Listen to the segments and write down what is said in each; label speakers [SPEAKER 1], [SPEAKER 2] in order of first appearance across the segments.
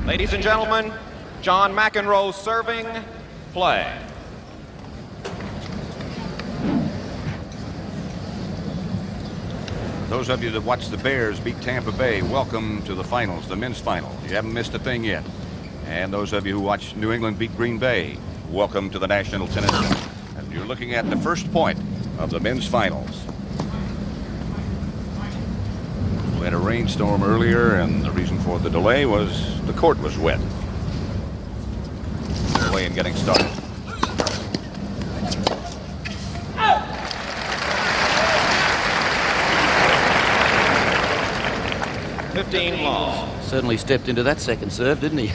[SPEAKER 1] Ladies and gentlemen, John McEnroe serving, play.
[SPEAKER 2] Those of you that watched the Bears beat Tampa Bay, welcome to the finals, the men's final. You haven't missed a thing yet. And those of you who watched New England beat Green Bay, welcome to the National Tennis Show. And you're looking at the first point of the men's finals. We had a rainstorm earlier, and the reason for the delay was the court was wet. Delay in getting started.
[SPEAKER 3] Certainly stepped into that second serve, didn't he?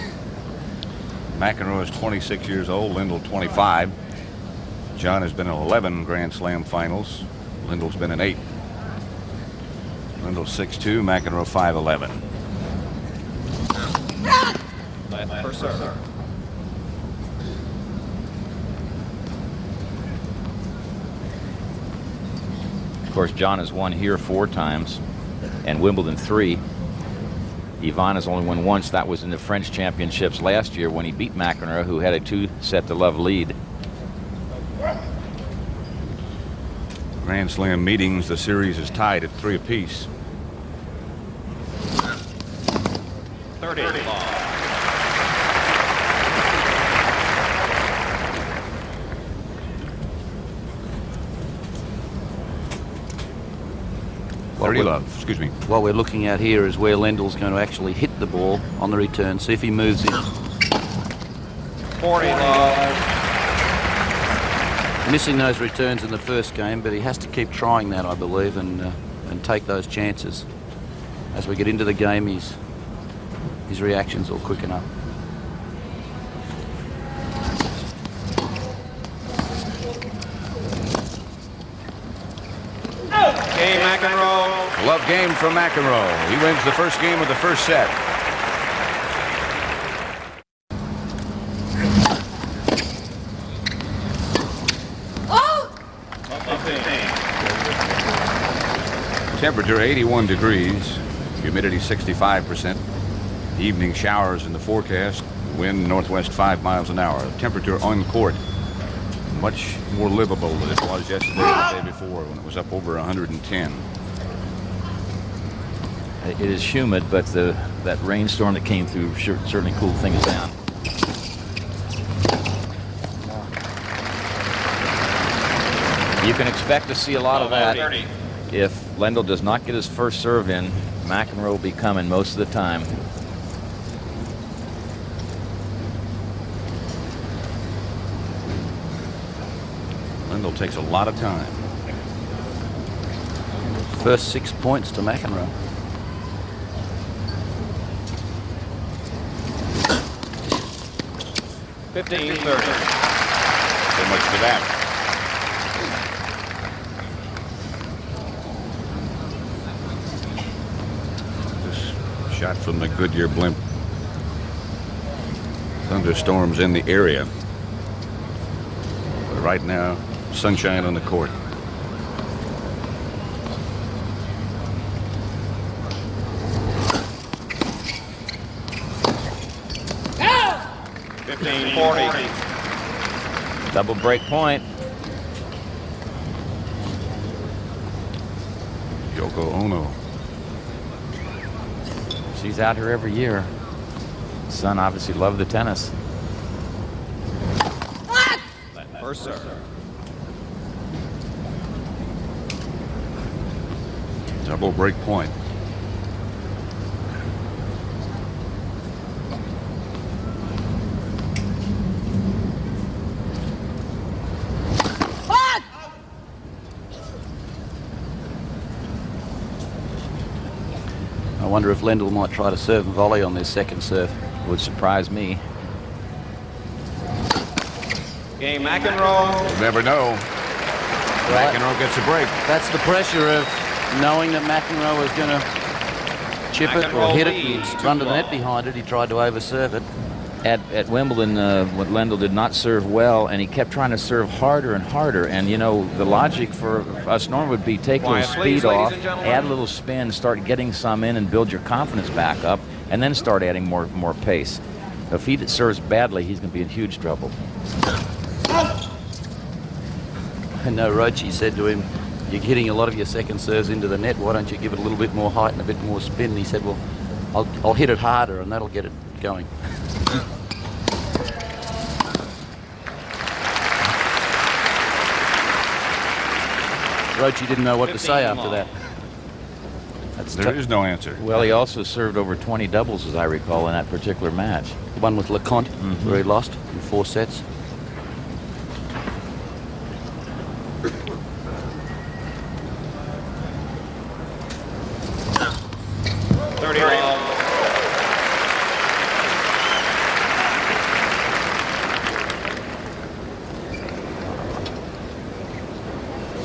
[SPEAKER 2] McEnroe is 26 years old, Lendl 25. John has been in 11 Grand Slam finals. Lendl's been in 8. Lendl 6'2", McEnroe 5'11".
[SPEAKER 1] First serve.
[SPEAKER 4] Of course, John has won here 4 times and Wimbledon 3. Ivan has only won once. That was in the French Championships last year when he beat McEnroe, who had a 2-set-to-love lead.
[SPEAKER 2] Grand Slam meetings, the series is tied at 3 apiece.
[SPEAKER 1] 30.
[SPEAKER 2] Excuse me.
[SPEAKER 3] What we're looking at here is where Lendl's going to actually hit the ball on the return. See if he moves in.
[SPEAKER 1] 40 love.
[SPEAKER 3] Missing those returns in the first game, but he has to keep trying that, I believe, and take those chances. As we get into the game, his reactions will quicken up.
[SPEAKER 1] Game McEnroe.
[SPEAKER 2] Love game from McEnroe. He wins the first game of the first set. Temperature 81 degrees. Humidity 65%. Evening showers in the forecast. Wind northwest 5 miles an hour. Temperature on court much more livable than it was yesterday and the day before when it was up over 110.
[SPEAKER 4] It is humid, but that rainstorm that came through certainly cooled things down. You can expect to see a lot of that. If Lendl does not get his first serve in, McEnroe will be coming most of the time.
[SPEAKER 2] Lendl takes a lot of time.
[SPEAKER 3] First 6 points to McEnroe.
[SPEAKER 1] $15-30.
[SPEAKER 2] So much for that. This shot from the Goodyear blimp. Thunderstorms in the area. But right now, sunshine on the court.
[SPEAKER 4] Double break point.
[SPEAKER 2] Yoko Ono.
[SPEAKER 4] She's out here every year. Son obviously loved the tennis.
[SPEAKER 1] First serve.
[SPEAKER 2] Double break point.
[SPEAKER 3] I wonder if Lendl might try to serve and volley on this second serve.
[SPEAKER 4] Would surprise me.
[SPEAKER 1] Game McEnroe.
[SPEAKER 2] You never know. McEnroe gets a break.
[SPEAKER 3] That's the pressure of knowing that McEnroe was going to chip it or hit it and run to the net behind it. He tried to overserve it.
[SPEAKER 4] At Wimbledon, Lendl did not serve well, and he kept trying to serve harder and harder. And, you know, the logic for us normally would be take a little speed off, add a little spin, start getting some in, and build your confidence back up, and then start adding more pace. If he serves badly, he's going to be in huge trouble.
[SPEAKER 3] I know Roche said to him, "You're hitting a lot of your second serves into the net. Why don't you give it a little bit more height and a bit more spin?" And he said, "Well, I'll hit it harder, and that'll get it going." Roche didn't know what to say after that.
[SPEAKER 2] There is no answer.
[SPEAKER 4] Well, he also served over 20 doubles, as I recall, in that particular match.
[SPEAKER 3] The one with LeConte, where he lost in 4 sets.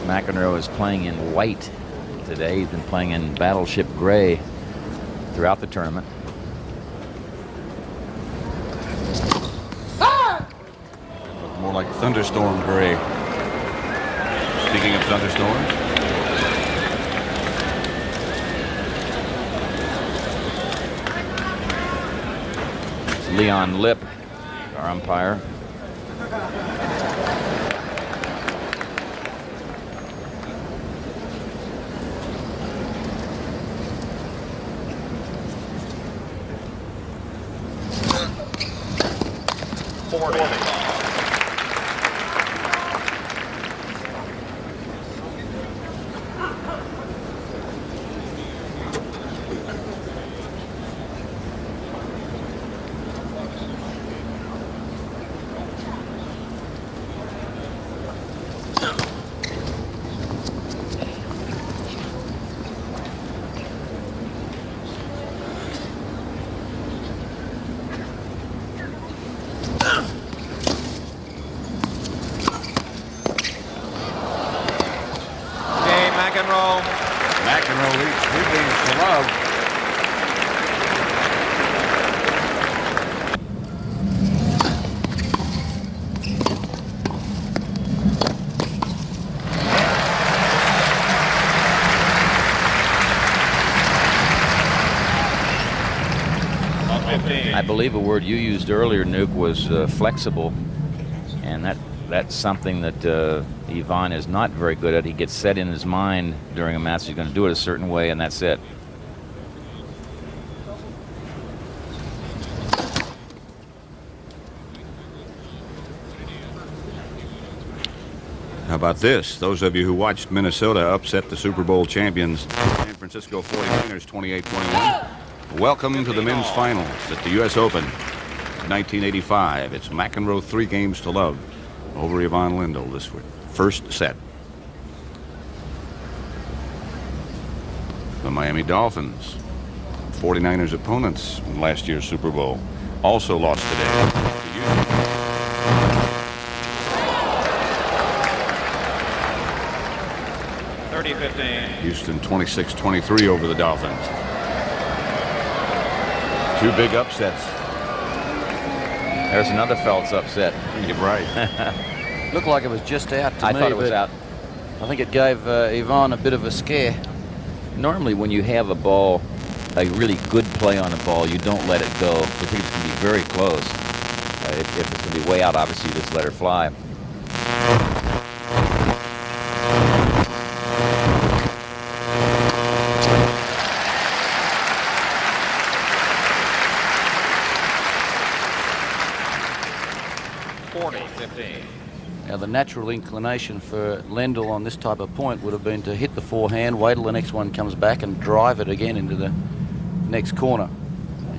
[SPEAKER 4] McEnroe is playing in white today. He's been playing in Battleship Gray throughout the tournament.
[SPEAKER 2] More like thunderstorm gray. Speaking of thunderstorms.
[SPEAKER 4] It's Leon Lip, our umpire.
[SPEAKER 2] McEnroe leads 3 games to love.
[SPEAKER 4] I believe a word you used earlier, Nuke, was flexible, and that's something that Ivan is not very good at. He gets set in his mind during a match. He's going to do it a certain way, and that's it.
[SPEAKER 2] How about this? Those of you who watched Minnesota upset the Super Bowl champions San Francisco 49ers 28-21. Welcome to the men's finals at the U.S. Open 1985. It's McEnroe 3 games to love over Ivan Lendl this first set. The Miami Dolphins, 49ers opponents in last year's Super Bowl, also lost today.
[SPEAKER 1] 30-15.
[SPEAKER 2] Houston 26-23 over the Dolphins. 2 big upsets.
[SPEAKER 4] There's another Phelps upset.
[SPEAKER 2] You're right.
[SPEAKER 3] Looked like it was just out to me.
[SPEAKER 4] I thought it was out.
[SPEAKER 3] I think it gave Ivan a bit of a scare.
[SPEAKER 4] Normally when you have a ball, a really good play on a ball, you don't let it go. I think it's going to be very close. If it's going to be way out, obviously you just let her fly.
[SPEAKER 3] Now the natural inclination for Lendl on this type of point would have been to hit the forehand, wait till the next one comes back and drive it again into the next corner.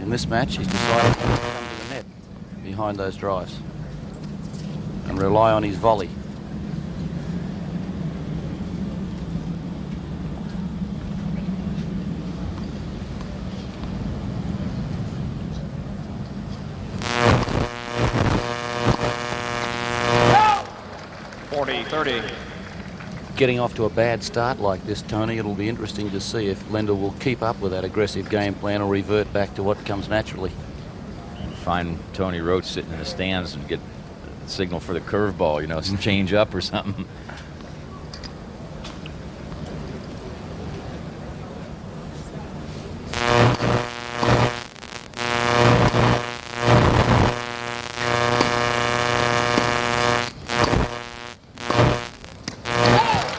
[SPEAKER 3] In this match he's decided to come to the net behind those drives and rely on his volley. Getting off to a bad start like this, Tony, it'll be interesting to see if Lendl will keep up with that aggressive game plan or revert back to what comes naturally.
[SPEAKER 4] find Tony Roach sitting in the stands and get a signal for the curveball, you know, some change up or something.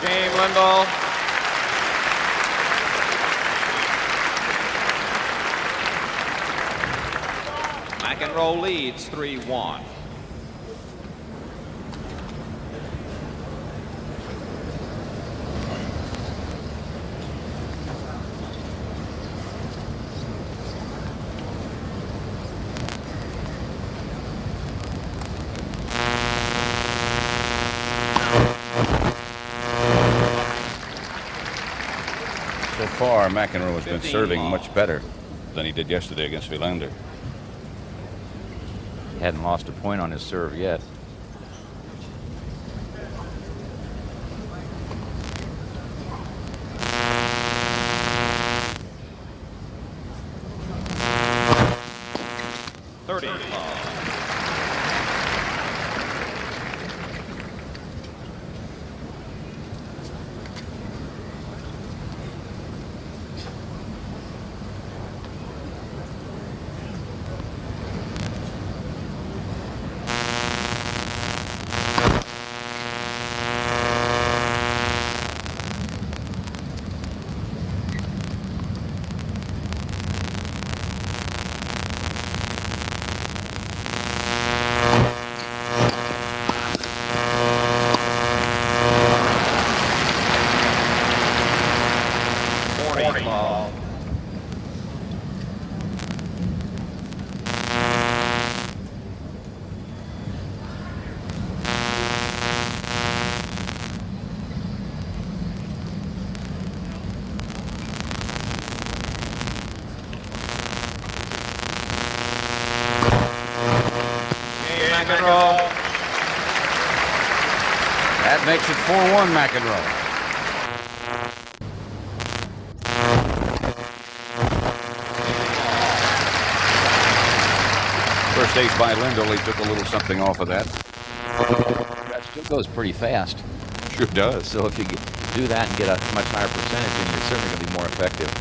[SPEAKER 1] Lendl. McEnroe leads 3-1.
[SPEAKER 2] So far, McEnroe has been serving much better than he did yesterday against Wilander.
[SPEAKER 4] Hadn't lost a point on his serve yet.
[SPEAKER 1] McEnroe.
[SPEAKER 2] That makes it 4-1 McEnroe. First ace by Lendl. He took a little something off of that.
[SPEAKER 4] That still goes pretty fast.
[SPEAKER 2] Sure does.
[SPEAKER 4] So if you do that and get a much higher percentage, then you're certainly going to be more effective.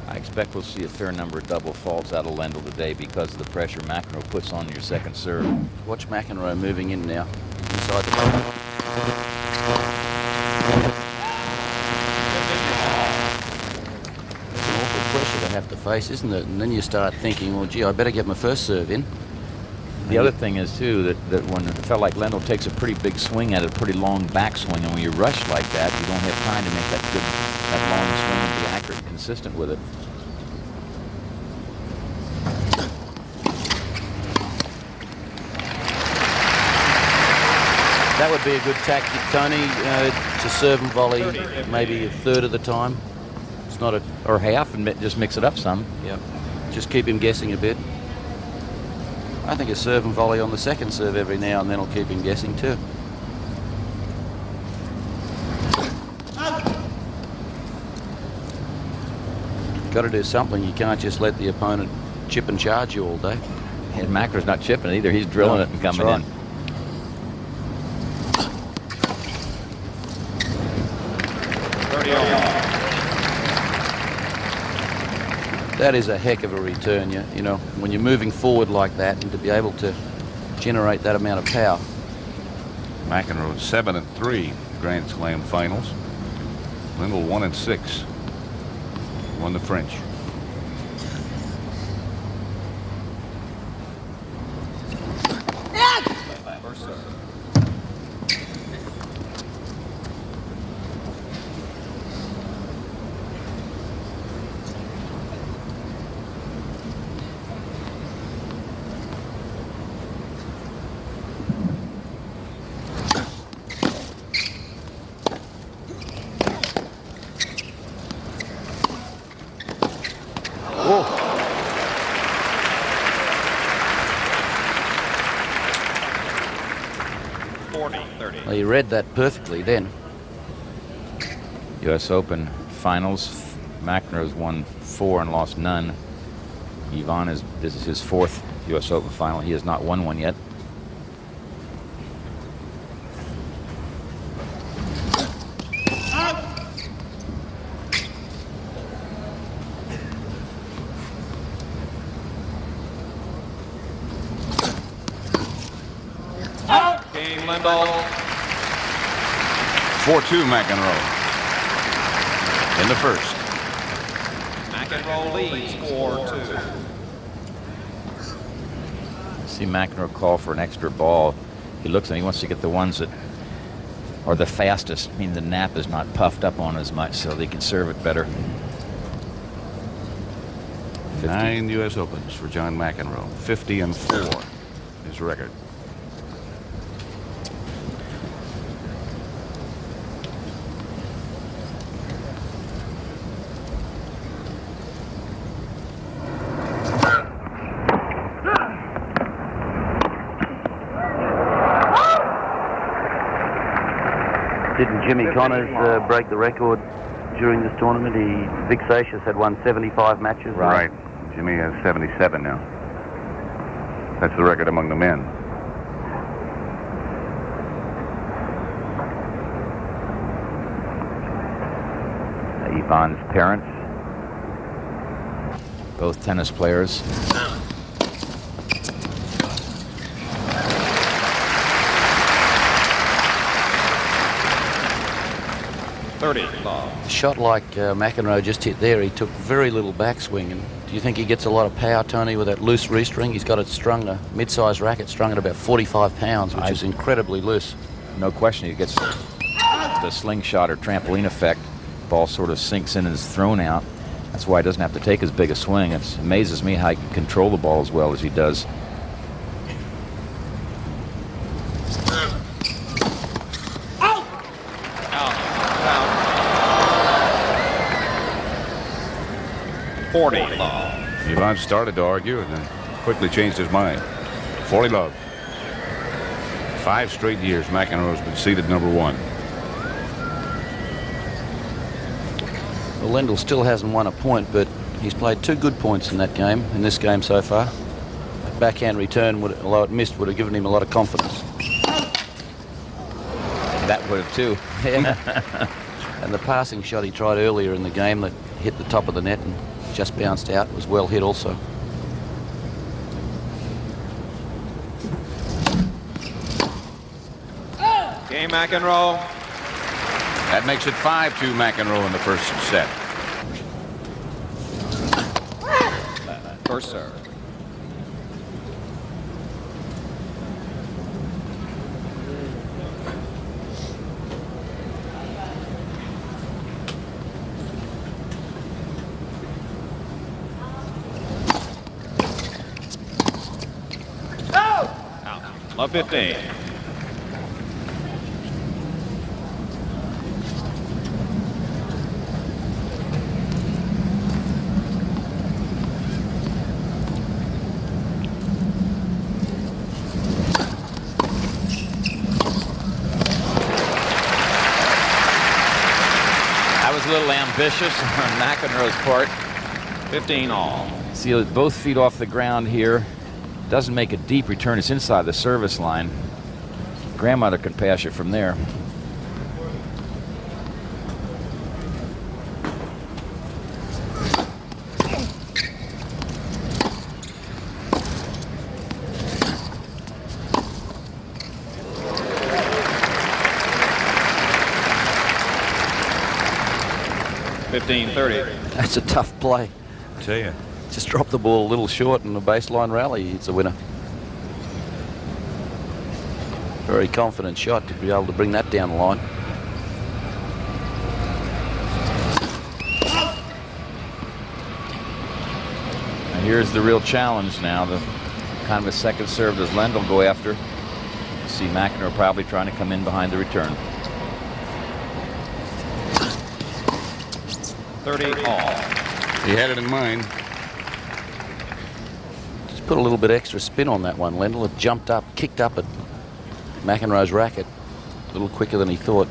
[SPEAKER 4] I expect we'll see a fair number of double faults out of Lendl today because of the pressure McEnroe puts on your second serve.
[SPEAKER 3] Watch McEnroe moving in now, inside the ball. It's an awful pressure to have to face, isn't it? And then you start thinking, well, gee, I better get my first serve in.
[SPEAKER 4] The other thing is, too, that when a fellow like Lendl takes a pretty big swing at a pretty long backswing, and when you rush like that, you don't have time to make that long swing and be accurate and consistent with it.
[SPEAKER 3] That would be a good tactic, Tony, to serve and volley maybe a third of the time. It's not a...
[SPEAKER 4] Or half, and just mix it up some.
[SPEAKER 3] Yep. Just keep him guessing a bit. I think a serve and volley on the second serve every now and then will keep him guessing too. Got to do something. You can't just let the opponent chip and charge you all day.
[SPEAKER 4] And McEnroe's not chipping either. He's drilling it and coming in.
[SPEAKER 3] That is a heck of a return, you know, when you're moving forward like that, and to be able to generate that amount of power.
[SPEAKER 2] McEnroe 7-3 Grand Slam finals. Lendl 1-6. Won the French.
[SPEAKER 1] First serve.
[SPEAKER 3] Well, you read that perfectly then.
[SPEAKER 4] U.S. Open finals. McEnroe's won 4 and lost none. Ivan this is his 4th U.S. Open final. He has not won one yet.
[SPEAKER 1] Game Lendl.
[SPEAKER 2] 4-2 McEnroe in the first.
[SPEAKER 1] McEnroe leads 4-2.
[SPEAKER 4] See McEnroe call for an extra ball. He looks and he wants to get the ones that are the fastest. I mean, the nap is not puffed up on as much, so they can serve it better.
[SPEAKER 2] 9 U.S. Opens for John McEnroe. 50-4 his record.
[SPEAKER 3] Didn't Jimmy Connors break the record during this tournament? Vic Seixas had won 75 matches.
[SPEAKER 2] Right. Jimmy has 77 now. That's the record among the men.
[SPEAKER 4] Ivan's parents, both tennis players.
[SPEAKER 1] 30 love.
[SPEAKER 3] A shot like McEnroe just hit there, he took very little backswing. And do you think he gets a lot of power, Tony, with that loose restring? He's got it strung, a mid-sized racket strung at about 45 pounds, which is incredibly loose.
[SPEAKER 4] No question, he gets the slingshot or trampoline effect. Ball sort of sinks in and is thrown out. That's why he doesn't have to take as big a swing. It amazes me how he can control the ball as well as he does.
[SPEAKER 2] Ivan started to argue and then quickly changed his mind. 40 love. 5 straight years McEnroe's been seeded #1.
[SPEAKER 3] Well, Lendl still hasn't won a point, but he's played 2 good points in that game, in this game so far. That backhand return, although it missed, would have given him a lot of confidence.
[SPEAKER 4] That would have too.
[SPEAKER 3] Yeah. And the passing shot he tried earlier in the game that hit the top of the net and just bounced out was well hit also.
[SPEAKER 1] Game McEnroe.
[SPEAKER 2] That makes it 5-2 McEnroe in the first set.
[SPEAKER 1] First serve. Love 15.
[SPEAKER 4] That was a little ambitious on McEnroe's part.
[SPEAKER 1] 15 all.
[SPEAKER 4] See, both feet off the ground here. Doesn't make a deep return. It's inside the service line. Grandmother could pass you from there.
[SPEAKER 3] That's a tough play.
[SPEAKER 2] I tell you.
[SPEAKER 3] Just drop the ball a little short and the baseline rally, it's a winner. Very confident shot to be able to bring that down the line.
[SPEAKER 4] And here's the real challenge now. The kind of a second serve does Lendl go after. You see McEnroe probably trying to come in behind the return.
[SPEAKER 1] 30 all.
[SPEAKER 2] He had it in mind.
[SPEAKER 3] Put a little bit extra spin on that one, Lendl. It jumped up, kicked up at McEnroe's racket. little quicker than he thought.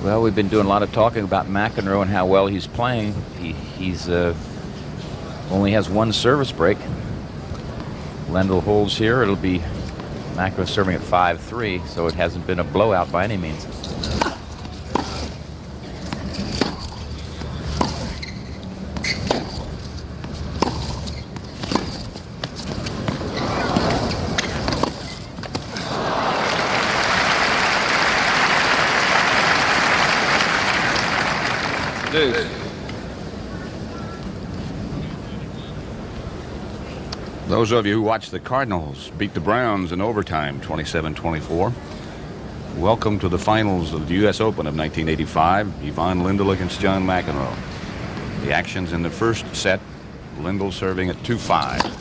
[SPEAKER 3] Well, we've been doing a lot of talking about McEnroe and how well he's playing. He's only has one service break. Lendl holds here. It'll be McEnroe serving at 5-3, so it hasn't been a blowout by any means.
[SPEAKER 2] Those of you who watched the Cardinals beat the Browns in overtime, 27-24. Welcome to the finals of the U.S. Open of 1985. Ivan Lendl against John McEnroe. The action's in the first set. Lendl serving at 2-5.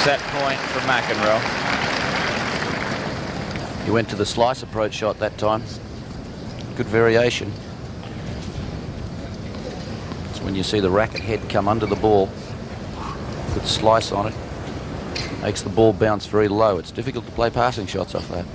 [SPEAKER 4] Set point for McEnroe.
[SPEAKER 3] He went to the slice approach shot that time. Good variation. It's when you see the racket head come under the ball. Good slice on it. Makes the ball bounce very low. It's difficult to play passing shots off that.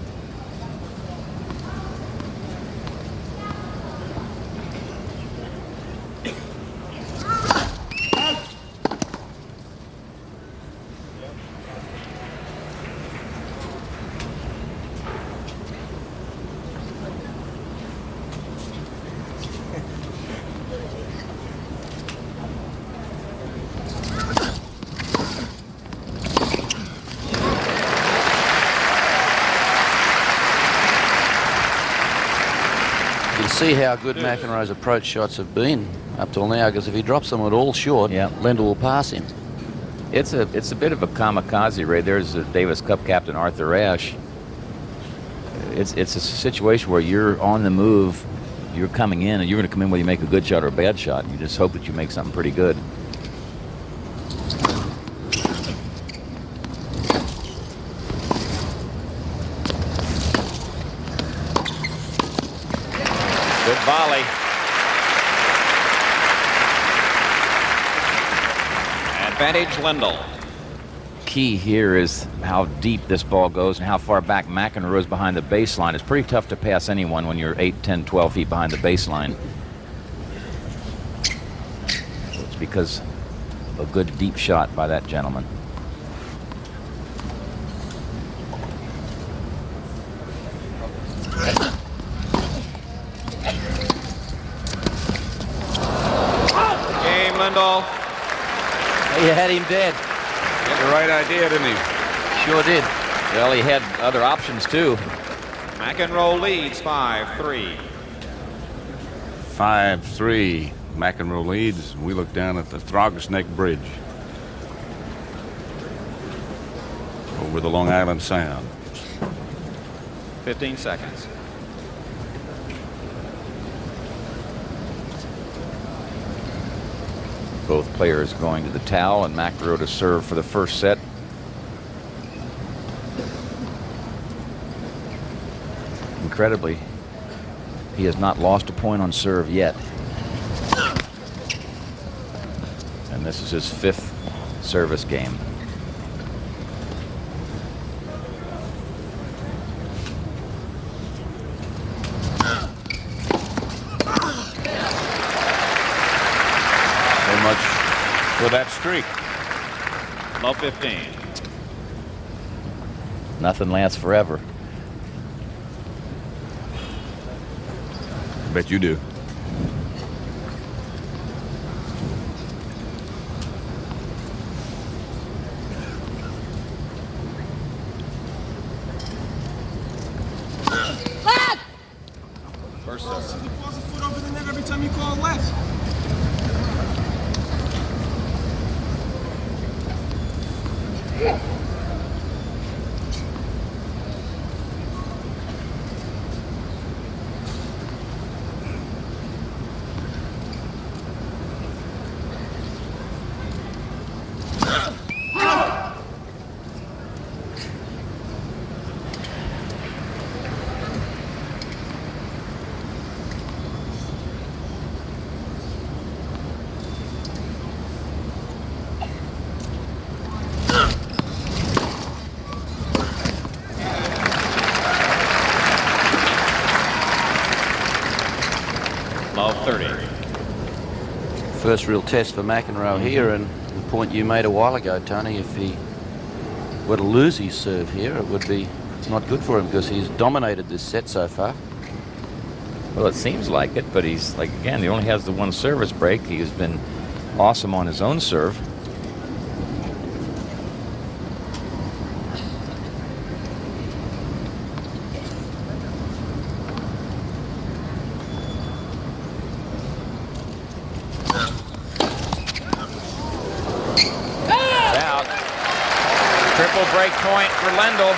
[SPEAKER 3] See how good McEnroe's approach shots have been up till now, because if he drops them at all short, Lendl will pass him.
[SPEAKER 4] It's a bit of a kamikaze, Ray. There's Davis Cup captain Arthur Ashe. It's a situation where you're on the move, you're coming in, and you're going to come in whether you make a good shot or a bad shot. You just hope that you make something pretty good.
[SPEAKER 1] Volley. Advantage Lendl.
[SPEAKER 4] Key here is how deep this ball goes and how far back McEnroe is behind the baseline. It's pretty tough to pass anyone when you're 8, 10, 12 feet behind the baseline. It's because of a good deep shot by that gentleman.
[SPEAKER 1] Lendl.
[SPEAKER 3] He had him dead.
[SPEAKER 2] He had the right idea, didn't he?
[SPEAKER 3] Sure did.
[SPEAKER 4] Well, he had other options too.
[SPEAKER 1] McEnroe leads 5-3.
[SPEAKER 2] 5-3. McEnroe leads. We look down at the Throgs Neck Bridge over the Long Island Sound.
[SPEAKER 1] 15 seconds.
[SPEAKER 4] Both players going to the towel, and McEnroe to serve for the first set. Incredibly, he has not lost a point on serve yet. And this is his 5th service game.
[SPEAKER 2] For that streak.
[SPEAKER 1] Love 15.
[SPEAKER 4] Nothing lasts forever.
[SPEAKER 2] I bet you do.
[SPEAKER 3] First real test for McEnroe here, and the point you made a while ago, Tony, if he were to lose his serve here, it would be not good for him because he's dominated this set so far.
[SPEAKER 4] Well, it seems like it, but he's, like, again, he only has the one service break. He has been awesome on his own serve.
[SPEAKER 1] Break point for Lendl.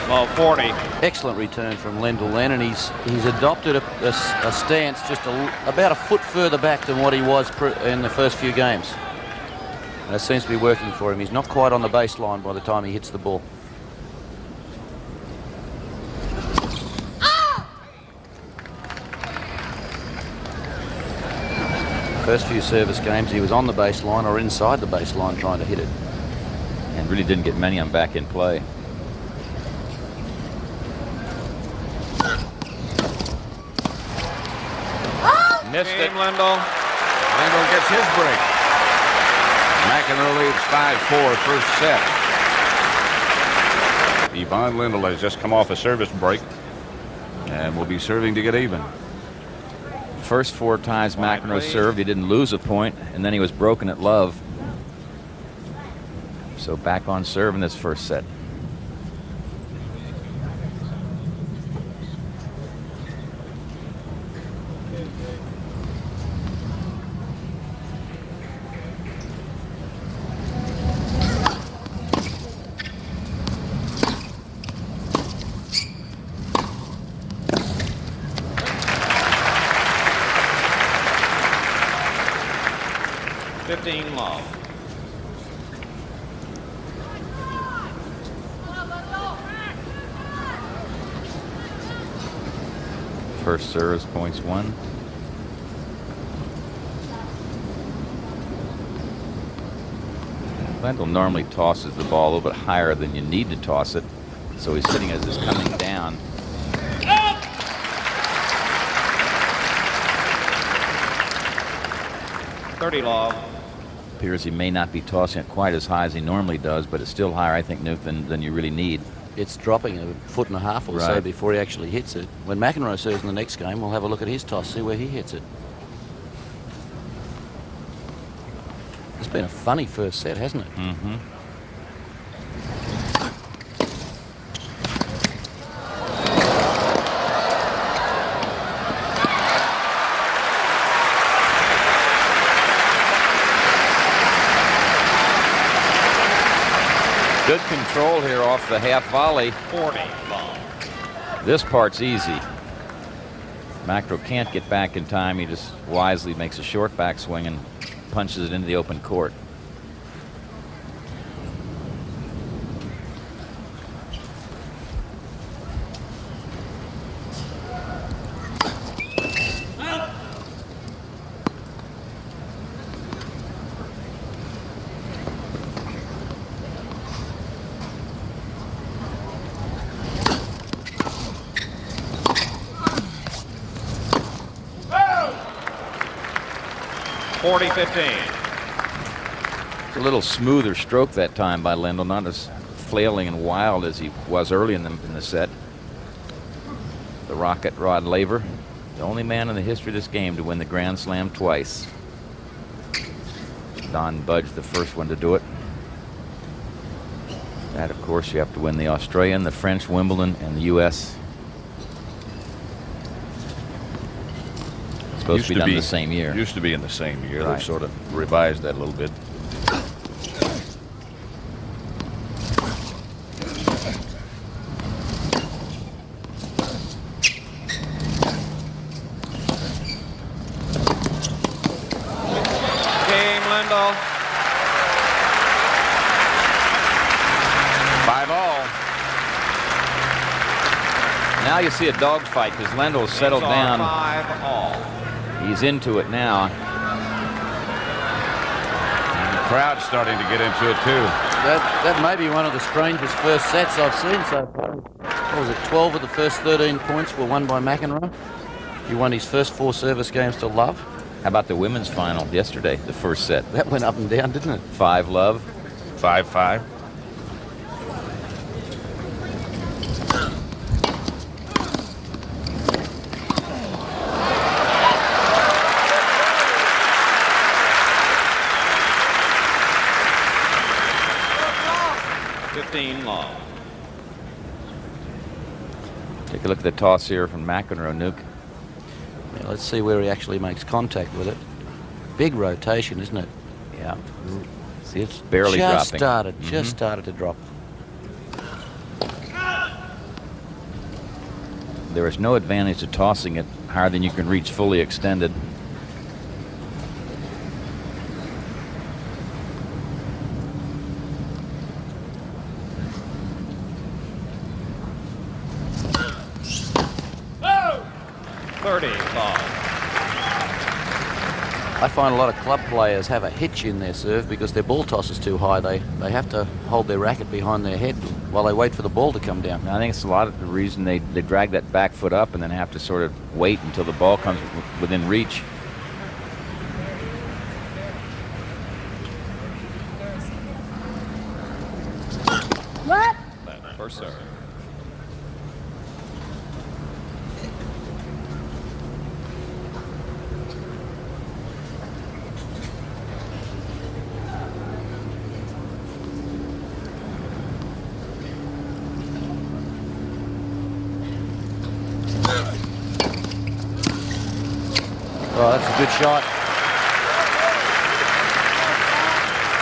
[SPEAKER 1] Low 40.
[SPEAKER 3] Excellent return from Lendl then, and he's adopted a stance just about a foot further back than what he was in the first few games. And it seems to be working for him. He's not quite on the baseline by the time he hits the ball. First few service games, he was on the baseline or inside the baseline trying to hit it.
[SPEAKER 4] And really didn't get many on back in play.
[SPEAKER 1] Missed it. Lendl.
[SPEAKER 2] Lendl gets his break. McEnroe leads 5-4 first set. Ivan Lendl has just come off a service break and will be serving to get even.
[SPEAKER 4] First 4 times McEnroe served, he didn't lose a point, and then he was broken at love. So back on serve in this first set.
[SPEAKER 1] Love.
[SPEAKER 4] First service points 1. Lendl normally tosses the ball a little bit higher than you need to toss it, so he's sitting as it's coming down.
[SPEAKER 1] 30 love.
[SPEAKER 4] Appears he may not be tossing it quite as high as he normally does, but it's still higher, I think, Newt, than you really need.
[SPEAKER 3] It's dropping a foot and a half or so before he actually hits it. When McEnroe serves in the next game, we'll have a look at his toss, see where he hits it. It's been a funny first set, hasn't it?
[SPEAKER 4] Mm-hmm. Good control here off the half volley.
[SPEAKER 1] 40.
[SPEAKER 4] This part's easy. McEnroe can't get back in time. He just wisely makes a short backswing and punches it into the open court. It's a little smoother stroke that time by Lendl, not as flailing and wild as he was early in the set. The Rocket Rod Laver, the only man in the history of this game to win the Grand Slam twice. Don Budge, the first one to do it. That, of course, you have to win the Australian, the French, Wimbledon, and the U.S. Supposed to be done the same year.
[SPEAKER 2] Used to be in the same year.
[SPEAKER 4] Right.
[SPEAKER 2] They've sort of revised that a little bit.
[SPEAKER 1] Game Lendl.
[SPEAKER 2] 5-all.
[SPEAKER 4] Now you see a dogfight because Lendl's settled down.
[SPEAKER 1] 5-all.
[SPEAKER 4] He's into it now.
[SPEAKER 2] And the crowd's starting to get into it too.
[SPEAKER 3] That may be one of the strangest first sets I've seen so far. What was it, 12 of the first 13 points were won by McEnroe? He won his first 4 service games to love.
[SPEAKER 4] How about the women's final yesterday, the first set?
[SPEAKER 3] That went up and down, didn't it?
[SPEAKER 4] 5-love.
[SPEAKER 2] 5-5.
[SPEAKER 1] Love.
[SPEAKER 4] Take a look at the toss here from McEnroe, Nuke.
[SPEAKER 3] Yeah, let's see where he actually makes contact with it. Big rotation, isn't it?
[SPEAKER 4] Yeah. See, it's barely
[SPEAKER 3] just
[SPEAKER 4] dropping.
[SPEAKER 3] Just started to drop.
[SPEAKER 4] There is no advantage to tossing it higher than you can reach fully extended.
[SPEAKER 3] I find a lot of club players have a hitch in their serve because their ball toss is too high. They have to hold their racket behind their head while they wait for the ball to come down.
[SPEAKER 4] I think it's a lot of the reason they drag that back foot up and then have to sort of wait until the ball comes within reach.
[SPEAKER 1] What? First serve.
[SPEAKER 3] Oh, that's a good shot.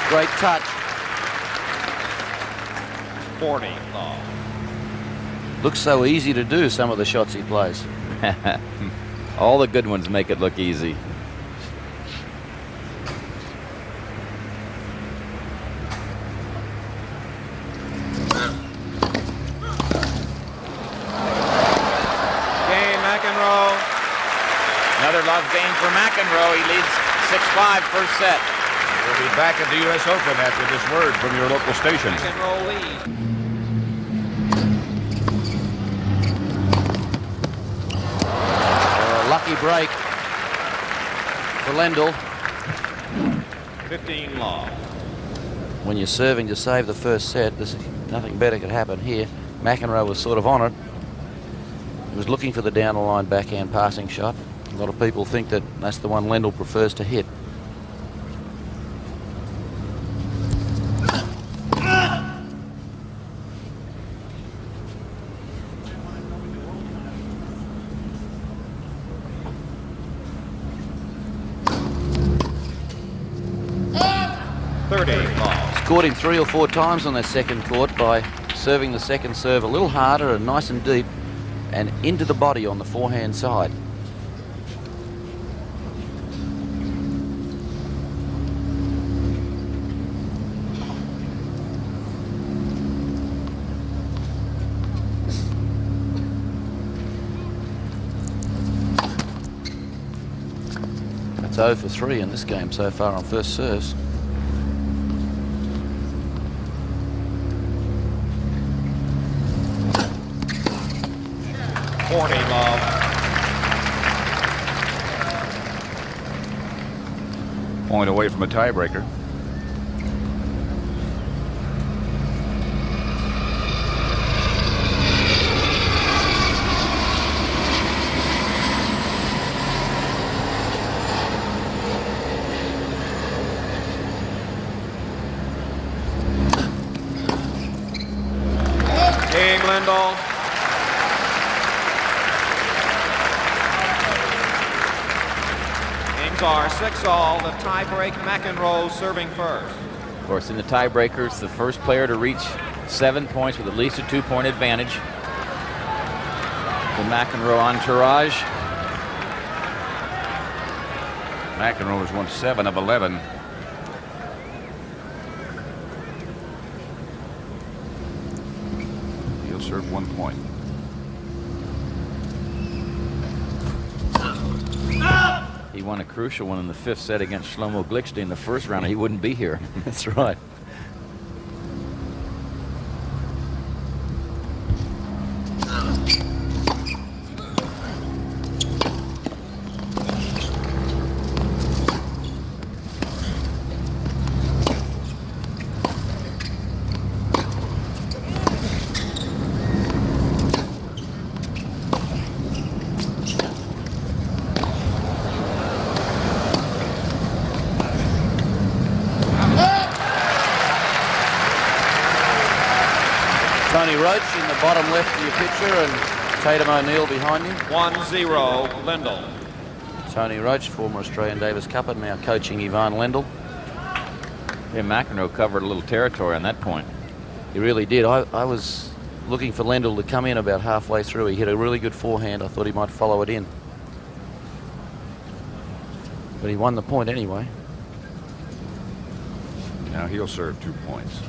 [SPEAKER 3] Great touch.
[SPEAKER 1] 40 love.
[SPEAKER 3] Looks so easy to do, some of the shots he plays.
[SPEAKER 4] All the good ones make it look easy.
[SPEAKER 1] Game McEnroe.
[SPEAKER 4] Another love game for McEnroe. He leads 6-5 first set.
[SPEAKER 2] We'll be back at the U.S. Open after this word from your local station.
[SPEAKER 1] McEnroe lead.
[SPEAKER 3] Lucky break for Lendl.
[SPEAKER 1] 15 love.
[SPEAKER 3] When you're serving to save the first set, nothing better could happen here. McEnroe was sort of on it. He was looking for the down the line backhand passing shot. A lot of people think that that's the one Lendl prefers to hit. Scored him 3 or 4 times on their second court by serving the second serve a little harder and nice and deep and into the body on the forehand side. That's 0 for 3 in this game so far on first serves.
[SPEAKER 1] Love.
[SPEAKER 2] Point away from a tiebreaker.
[SPEAKER 1] Game Lendl. Points are 6-all. The tie-break, McEnroe serving first.
[SPEAKER 4] Of course, in the tiebreakers, the first player to reach 7 points with at least a 2-point advantage. The McEnroe entourage.
[SPEAKER 2] McEnroe has won 7 of 11. He'll serve 1 point.
[SPEAKER 4] He won a crucial one in the 5th set against Shlomo Glickstein the first round. He wouldn't be here.
[SPEAKER 3] That's right. Tony Roach in the bottom left of your picture and Tatum O'Neill behind you.
[SPEAKER 1] 1-0, Lendl.
[SPEAKER 3] Tony Roach, former Australian Davis Cupper, now coaching Ivan Lendl.
[SPEAKER 4] Yeah, McEnroe covered a little territory on that point.
[SPEAKER 3] He really did. I was looking for Lendl to come in about halfway through. He hit a really good forehand. I thought he might follow it in. But he won the point anyway.
[SPEAKER 2] Now he'll serve 2 points.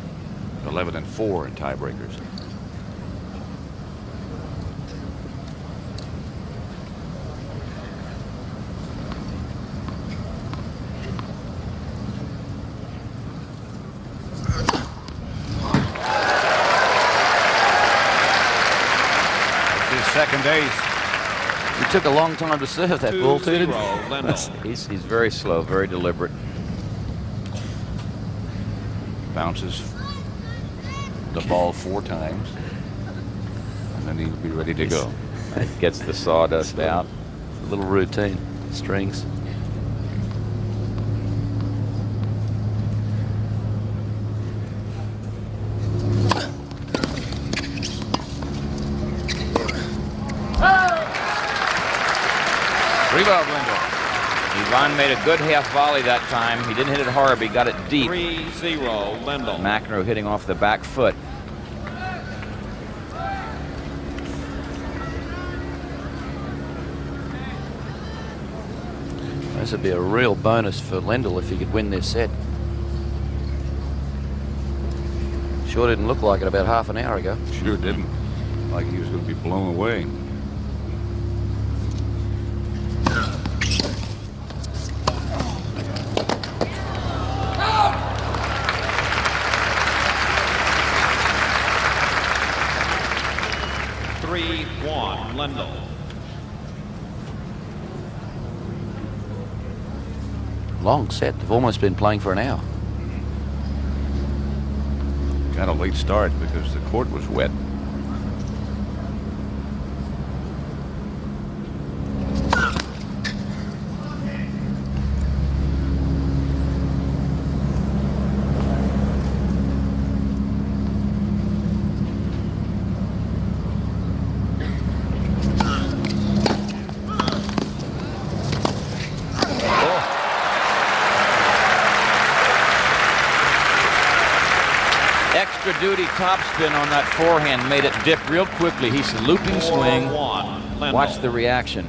[SPEAKER 2] 11 and 4 in tiebreakers. Second ace.
[SPEAKER 3] He took a long time to serve that ball too, didn't he?
[SPEAKER 4] He's very slow, very deliberate.
[SPEAKER 2] Bounces the ball 4 times, and then he'll be ready to go.
[SPEAKER 4] Gets the sawdust out.
[SPEAKER 3] A little routine, strings.
[SPEAKER 2] Rebound, Lendl.
[SPEAKER 4] Ivan made a good half volley that time. He didn't hit it hard, but he got it deep.
[SPEAKER 1] 3-0, Lendl.
[SPEAKER 4] McEnroe hitting off the back foot.
[SPEAKER 3] This would be a real bonus for Lendl if he could win this set. Sure didn't look like it about half an hour ago.
[SPEAKER 2] Sure didn't. Like he was going to be blown away.
[SPEAKER 1] Lendl.
[SPEAKER 3] Long set. They've almost been playing for an hour.
[SPEAKER 2] Got a late start because the court was wet.
[SPEAKER 4] Duty topspin on that forehand made it dip real quickly. He's a looping swing. Watch the reaction.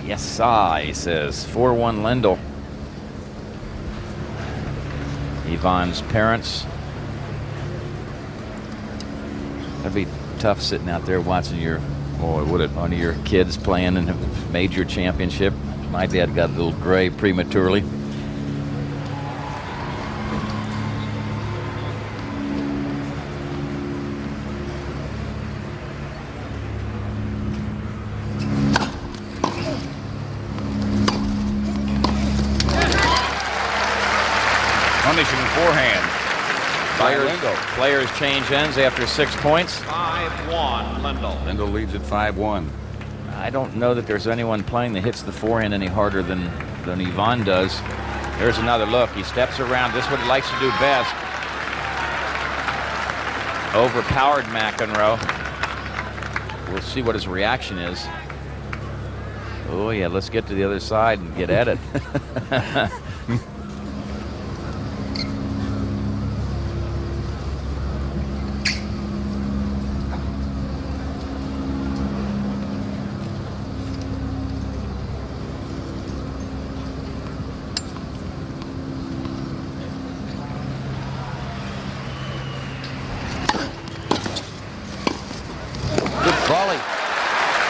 [SPEAKER 4] Yes, sir, he says. 4-1 Lendl. Ivan's parents. That'd be tough sitting out there watching your, one of your kids playing in a major championship. My dad got a little gray prematurely.
[SPEAKER 2] Forehand.
[SPEAKER 4] Players change ends after 6 points.
[SPEAKER 1] 5-1 Lendl.
[SPEAKER 2] Lendl leads at 5-1.
[SPEAKER 4] I don't know that there's anyone playing that hits the forehand any harder than Ivan does. There's another look. He steps around. This is what he likes to do best. Overpowered McEnroe. We'll see what his reaction is. Oh, yeah, let's get to the other side and get at it.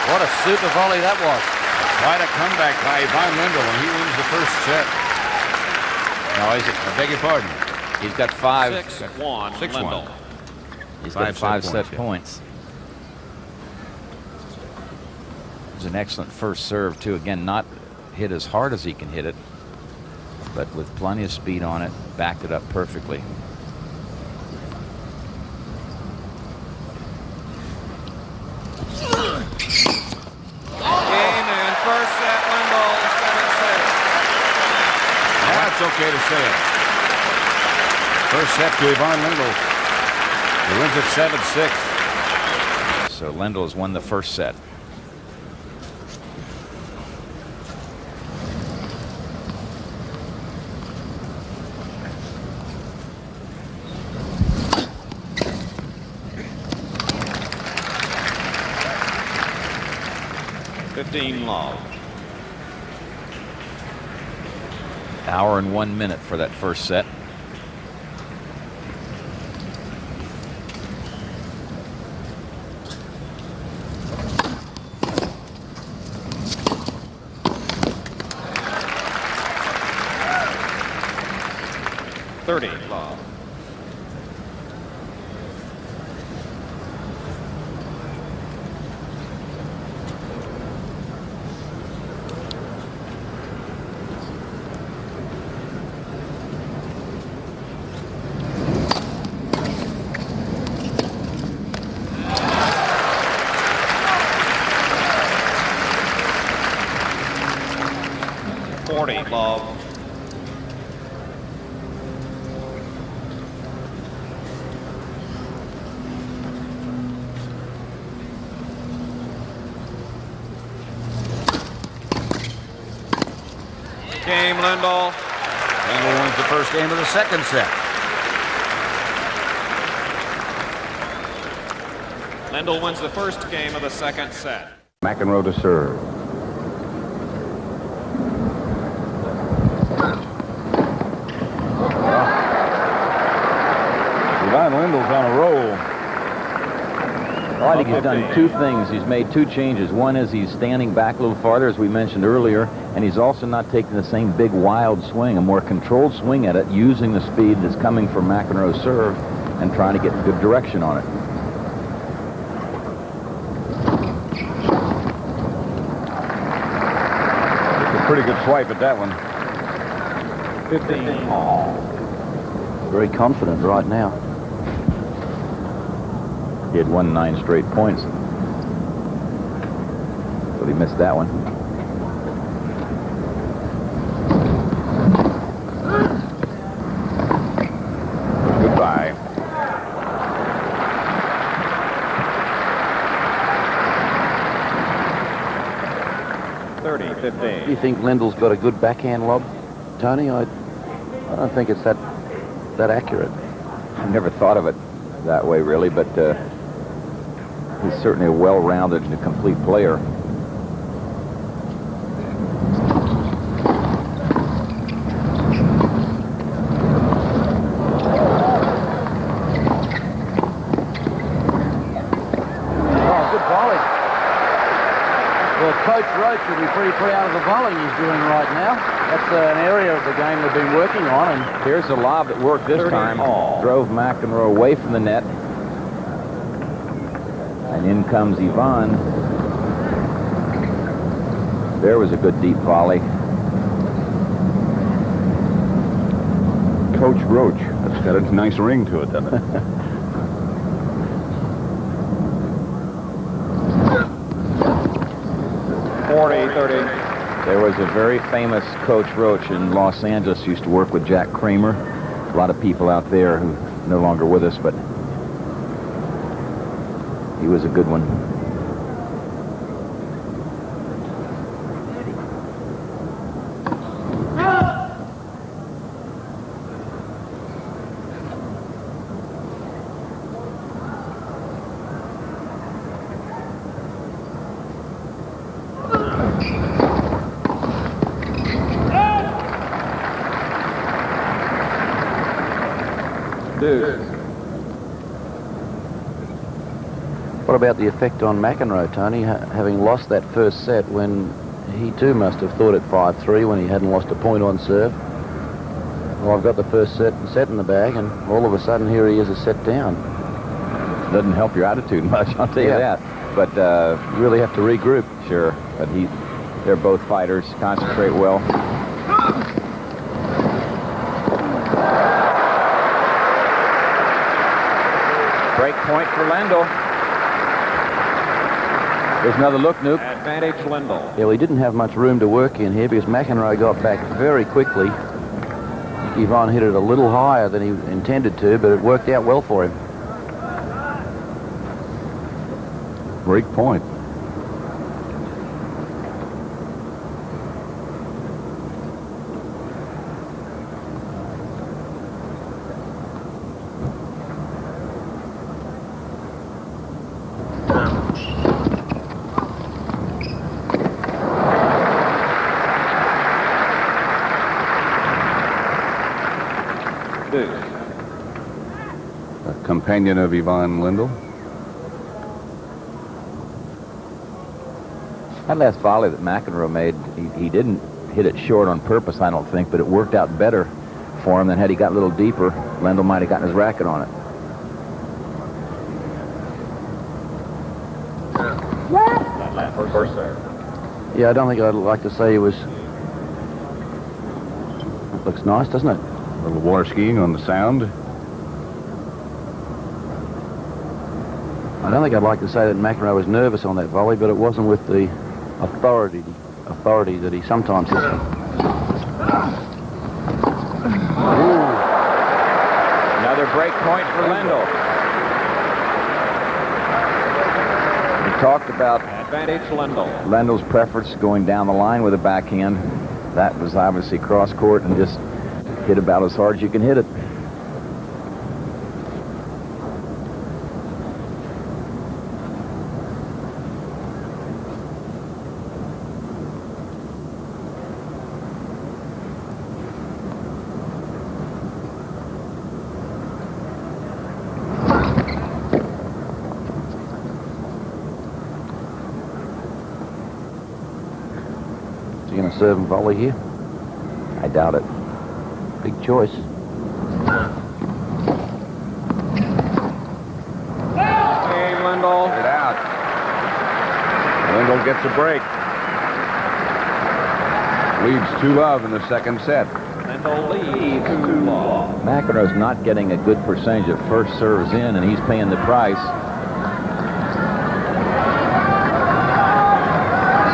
[SPEAKER 3] What a super volley that was.
[SPEAKER 2] Quite a comeback by Ivan Lendl when he wins the first set. No, I beg your pardon.
[SPEAKER 4] He's got 5.
[SPEAKER 1] 6-1.
[SPEAKER 2] 6-1.
[SPEAKER 4] He's got 5 set
[SPEAKER 2] yeah.
[SPEAKER 4] points. It was an excellent first serve, too. Again, not hit as hard as he can hit it, but with plenty of speed on it, backed it up perfectly.
[SPEAKER 1] First set, Lendl, 7-6.
[SPEAKER 2] That's okay to say it. First set to Ivan Lendl. He wins it 7-6.
[SPEAKER 4] So Lendl has won the first set.
[SPEAKER 1] Love.
[SPEAKER 4] Hour and 1 minute for that first set.
[SPEAKER 1] Love. Love. Game, Lendl.
[SPEAKER 2] Lendl wins the first game of the second set.
[SPEAKER 1] Lendl wins the first game of the second set.
[SPEAKER 2] McEnroe to serve. Ivan Lendl's on a roll.
[SPEAKER 4] Well, I think he's done two things. He's made two changes. One is he's standing back a little farther, as we mentioned earlier, and he's also not taking the same big wild swing, a more controlled swing at it, using the speed that's coming from McEnroe's serve and trying to get good direction on it.
[SPEAKER 2] It's a pretty good swipe at that one.
[SPEAKER 1] 15.
[SPEAKER 3] Very confident right now.
[SPEAKER 4] He had won 9 straight points, but he missed that one.
[SPEAKER 2] Goodbye.
[SPEAKER 3] Do you think Lendl's got a good backhand lob, Tony? I don't think it's that accurate.
[SPEAKER 4] I've never thought of it that way, really, but he's certainly a well-rounded and a complete player.
[SPEAKER 3] Oh, good volley. Well, Coach Roach will be pretty proud of the volley he's doing right now. That's an area of the game they've been working on. And
[SPEAKER 4] here's a lob that worked this time. Drove McEnroe away from the net. And in comes Ivan. There was a good deep volley.
[SPEAKER 2] Coach Roach. That's got a nice ring to it, doesn't it?
[SPEAKER 4] There was a very famous Coach Roach in Los Angeles, used to work with Jack Kramer. A lot of people out there who are no longer with us, but he was a good one.
[SPEAKER 3] What about the effect on McEnroe, Tony, having lost that first set when he too must have thought it 5-3 when he hadn't lost a point on serve? Well, I've got the first set in the bag, and all of a sudden here he is a set down.
[SPEAKER 5] Doesn't help your attitude much, I'll tell you that. But
[SPEAKER 3] you really have to regroup.
[SPEAKER 5] Sure, but they're both fighters. Concentrate well. Break point for Lendl. There's another look, Nuke.
[SPEAKER 1] Advantage Lendl.
[SPEAKER 3] Yeah, well, he didn't have much room to work in here because McEnroe got back very quickly. Ivan hit it a little higher than he intended to, but it worked out well for him.
[SPEAKER 2] Break point. A companion of Ivan Lendl.
[SPEAKER 5] That last volley that McEnroe made, he didn't hit it short on purpose, I don't think, but it worked out better for him than had he got a little deeper. Lendl might have gotten his racket on it.
[SPEAKER 3] Yeah, I don't think I'd like to say he was... It looks nice, doesn't it?
[SPEAKER 2] A little water skiing on the sound.
[SPEAKER 3] I don't think I'd like to say that McEnroe was nervous on that volley, but it wasn't with the authority that he sometimes hits.
[SPEAKER 5] Another break point for Lendl. We talked about
[SPEAKER 1] Advantage Lendl.
[SPEAKER 5] Lendl's preference going down the line with a backhand. That was obviously cross court and just hit about as hard as you can hit it.
[SPEAKER 3] Is he going to serve and volley here?
[SPEAKER 5] I doubt it.
[SPEAKER 3] Big choice.
[SPEAKER 1] Hey, Lendl.
[SPEAKER 2] Get out. Lendl gets a break. Leads 2-love in the second set.
[SPEAKER 1] Lendl leads 2-love.
[SPEAKER 5] McEnroe's not getting a good percentage of first serves in, and he's paying the price.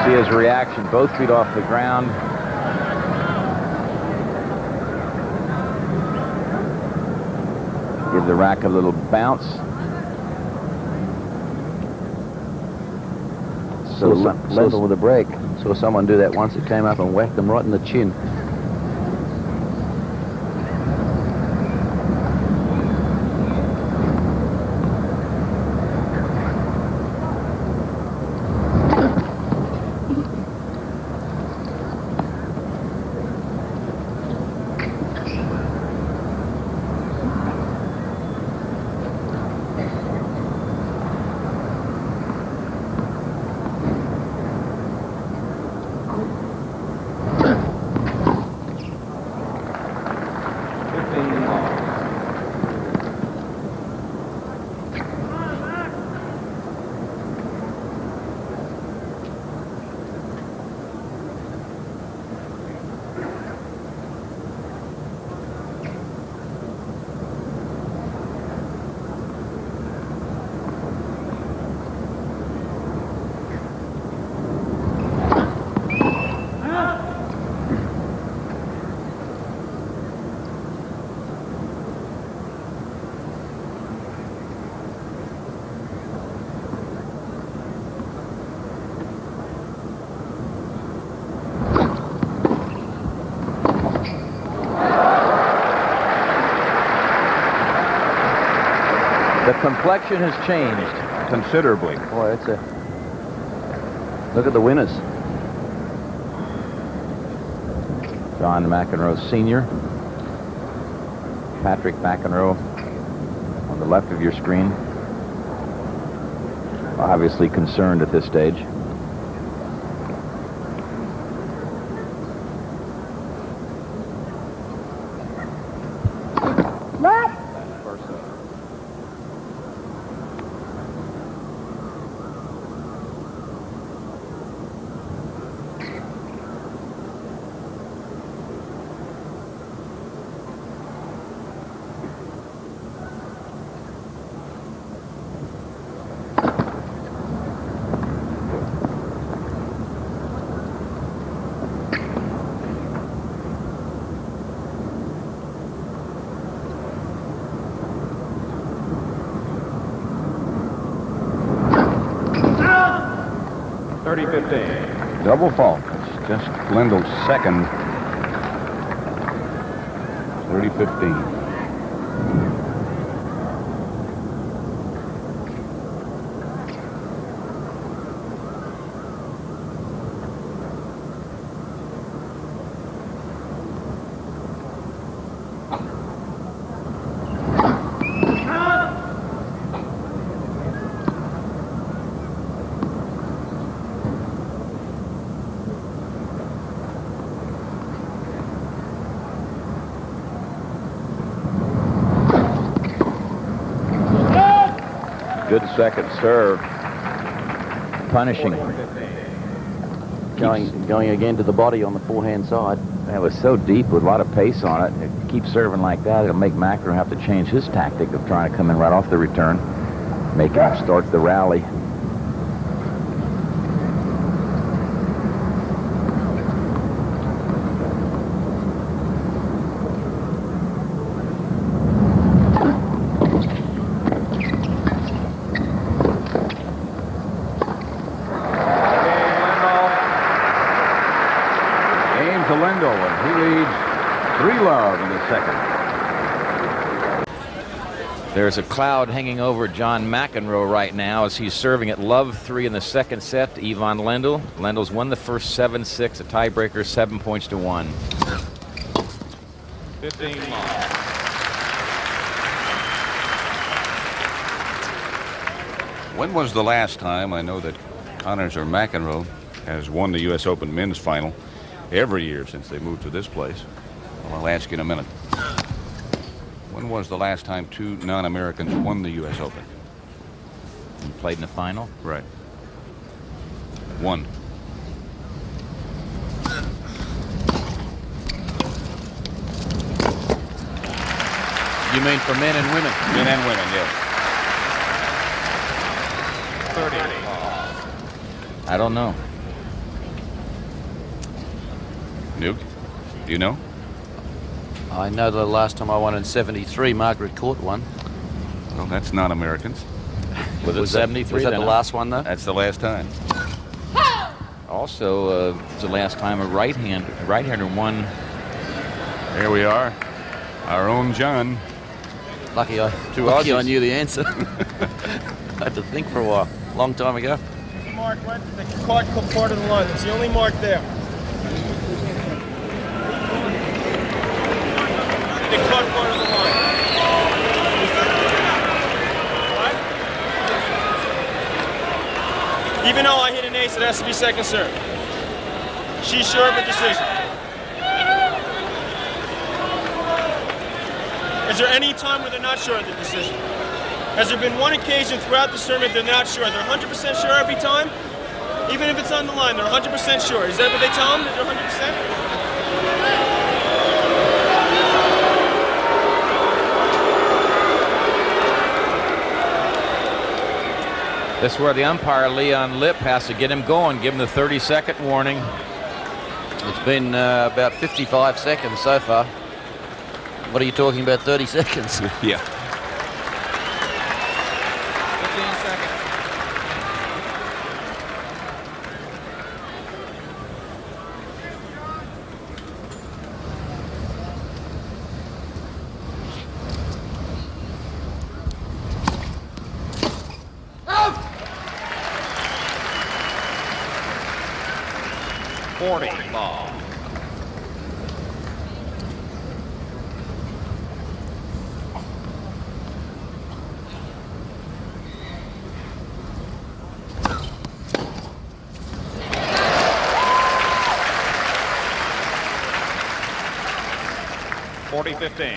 [SPEAKER 5] See his reaction, both feet off the ground. Give the rack a little bounce.
[SPEAKER 3] So Lendl with a break. Saw someone do that once. It came up and whacked them right in the chin.
[SPEAKER 5] The complexion has changed
[SPEAKER 2] Considerably.
[SPEAKER 3] Boy, that's a... Look at the winners.
[SPEAKER 5] John McEnroe Sr., Patrick McEnroe, the left of your screen. Obviously concerned at this stage. Double fault. It's just Lendl's second. 30-15. Good second serve. Punishing.
[SPEAKER 3] Going again to the body on the forehand side.
[SPEAKER 5] That was so deep with a lot of pace on it. It keeps serving like that. It'll make McEnroe have to change his tactic of trying to come in right off the return, make him start the rally.
[SPEAKER 4] There's a cloud hanging over John McEnroe right now as he's serving at love 3 in the second set to Ivan Lendl. Lendl's won the first 7-6, a tiebreaker, 7 points to 1.
[SPEAKER 1] 15
[SPEAKER 2] When was the last time, I know that Connors or McEnroe has won the U.S. Open men's final every year since they moved to this place? Well, I'll ask you in a minute. When was the last time two non-Americans won the U.S. Open?
[SPEAKER 4] You played in the final?
[SPEAKER 2] Right. One.
[SPEAKER 3] You mean for men and women?
[SPEAKER 2] Men and women, yes.
[SPEAKER 1] 30.
[SPEAKER 4] I don't know.
[SPEAKER 2] Nuke, do you know?
[SPEAKER 3] I know the last time I won in '73, Margaret Court won.
[SPEAKER 2] Well, that's non-Americans.
[SPEAKER 4] Was it 73?
[SPEAKER 3] Was that the last one, though?
[SPEAKER 2] That's the last time.
[SPEAKER 4] Also, it's the last time a right-hander won.
[SPEAKER 2] There we are. Our own John.
[SPEAKER 3] Lucky I knew the answer. I had to think for a while. Long time ago.
[SPEAKER 6] The mark right to the card part of the line. It's the only mark there. The card part of the line. Right? Even though I hit an ace, it has to be second serve. She's sure of a decision. Is there any time where they're not sure of the decision? Has there been one occasion throughout the tournament they're not sure? They're 100% sure every time? Even if it's on the line, they're 100% sure. Is that what they tell them, that they're 100%?
[SPEAKER 4] This is where the umpire, Leon Lipp, has to get him going, give him the 30-second warning.
[SPEAKER 3] It's been about 55 seconds so far. What are you talking about, 30 seconds?
[SPEAKER 2] Yeah.
[SPEAKER 1] 15 seconds. Out! 40 ball. 40-15.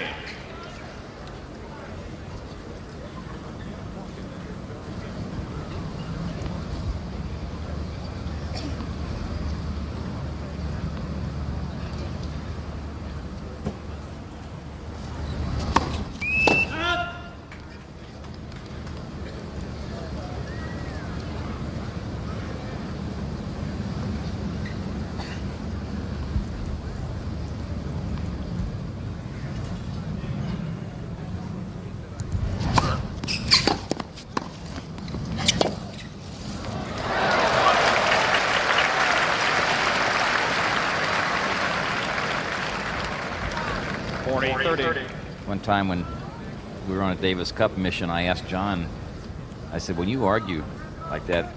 [SPEAKER 4] One time when we were on a Davis Cup mission, I asked John, I said, when you argue like that,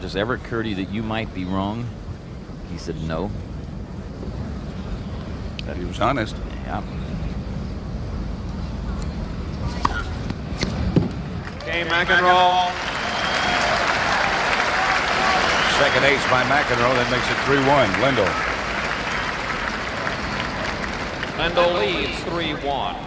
[SPEAKER 4] does it ever occur to you that you might be wrong? He said, no.
[SPEAKER 2] He was honest.
[SPEAKER 4] Yeah.
[SPEAKER 1] Game McEnroe.
[SPEAKER 2] Second ace by McEnroe, that makes it 3-1. Lendl.
[SPEAKER 1] Lendl leads 3-1.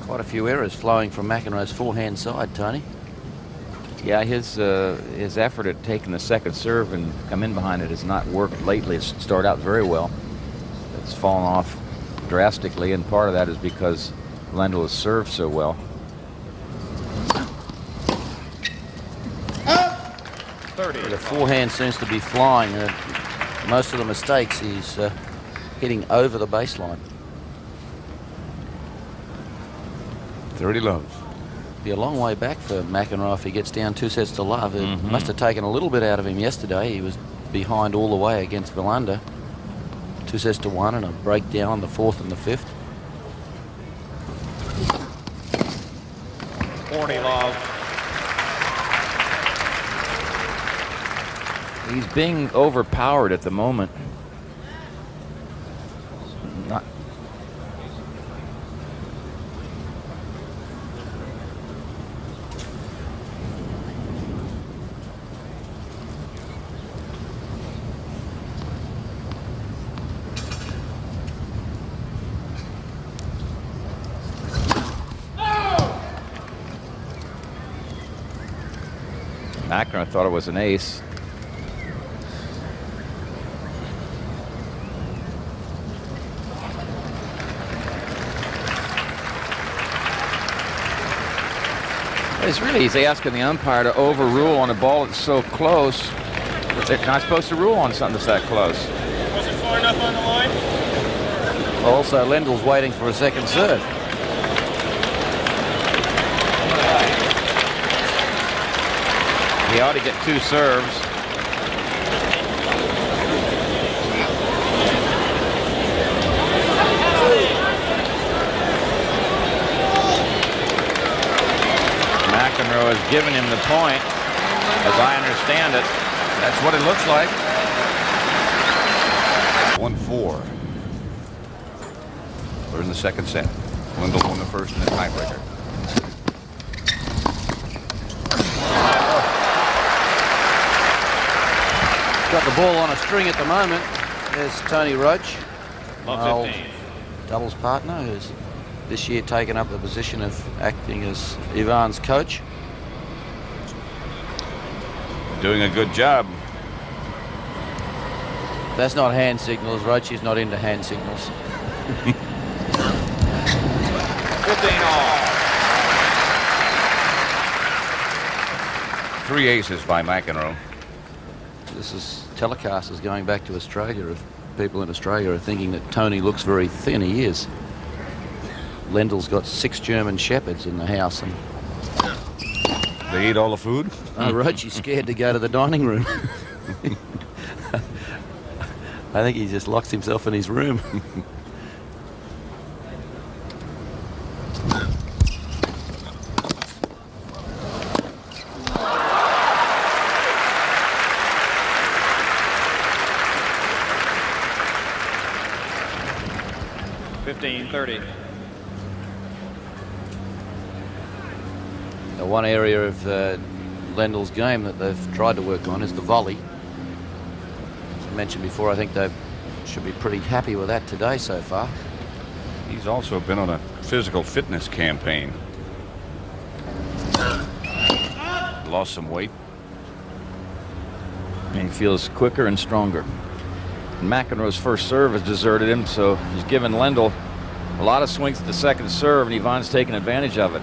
[SPEAKER 3] Quite a few errors flowing from McEnroe's forehand side, Tony.
[SPEAKER 4] Yeah, his effort at taking the second serve and come in behind it has not worked lately. It's started out very well. It's fallen off drastically, and part of that is because Lendl has served so well.
[SPEAKER 3] The forehand seems to be flying. Most of the mistakes he's hitting over the baseline.
[SPEAKER 2] 30 loves.
[SPEAKER 3] Be a long way back for McEnroe if he gets down 2 sets to love. It must have taken a little bit out of him yesterday. He was behind all the way against Wilander. 2 sets to 1 and a breakdown on the 4th and the 5th.
[SPEAKER 1] 40 love.
[SPEAKER 4] He's being overpowered at the moment. Not. McEnroe thought it was an ace. He's asking the umpire to overrule on a ball that's so close. But they're not supposed to rule on something that's that close.
[SPEAKER 6] Was it far enough on the line?
[SPEAKER 3] Also, Lendl's waiting for a second serve.
[SPEAKER 4] He ought to get 2 serves. McEnroe has given him the point, as I understand it.
[SPEAKER 2] That's what it looks like. 1-4. We're in the second set. Lendl won the first in the tiebreaker.
[SPEAKER 3] Got the ball on a string at the moment. There's Tony Roach, my old doubles partner, who's this year taken up the position of acting as Ivan's coach.
[SPEAKER 2] Doing a good job.
[SPEAKER 3] That's not hand signals. Roach is not into hand signals.
[SPEAKER 1] 15 all.
[SPEAKER 2] 3 aces by McEnroe.
[SPEAKER 3] This is telecast is going back to Australia. If people in Australia are thinking that Tony looks very thin, he is. Lendl's got 6 German Shepherds in the house, and
[SPEAKER 2] They eat all the food?
[SPEAKER 3] oh, Roachie's scared to go to the dining room. I think he just locks himself in his room. One area of Lendl's game that they've tried to work on is the volley. As I mentioned before, I think they should be pretty happy with that today so far.
[SPEAKER 2] He's also been on a physical fitness campaign. Lost some weight.
[SPEAKER 4] And he feels quicker and stronger. McEnroe's first serve has deserted him, so he's given Lendl a lot of swings at the second serve, and Ivan's taking advantage of it.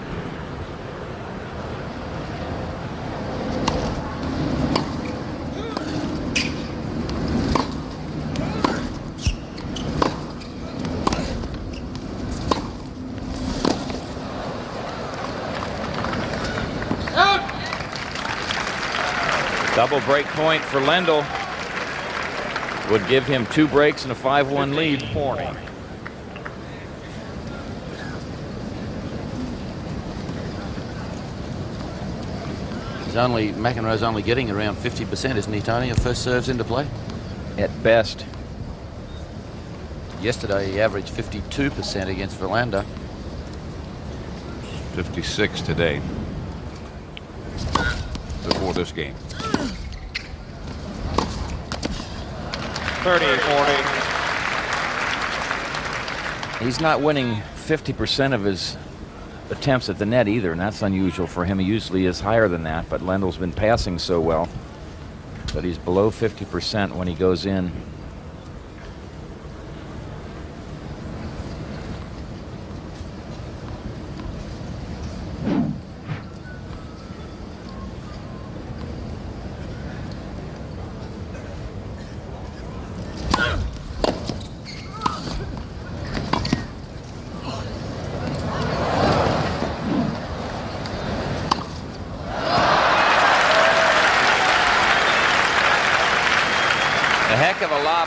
[SPEAKER 4] Double break point for Lendl would give him 2 breaks and a 5-1 lead.
[SPEAKER 3] McEnroe's only getting around 50%, isn't he, Tony, of first serves into play?
[SPEAKER 4] At best.
[SPEAKER 3] Yesterday he averaged 52% against Wilander.
[SPEAKER 2] 56 today. Before this game.
[SPEAKER 1] 30-40.
[SPEAKER 4] He's not winning 50% of his attempts at the net either, and that's unusual for him. He usually is higher than that, but Lendl's been passing so well that he's below 50% when he goes in.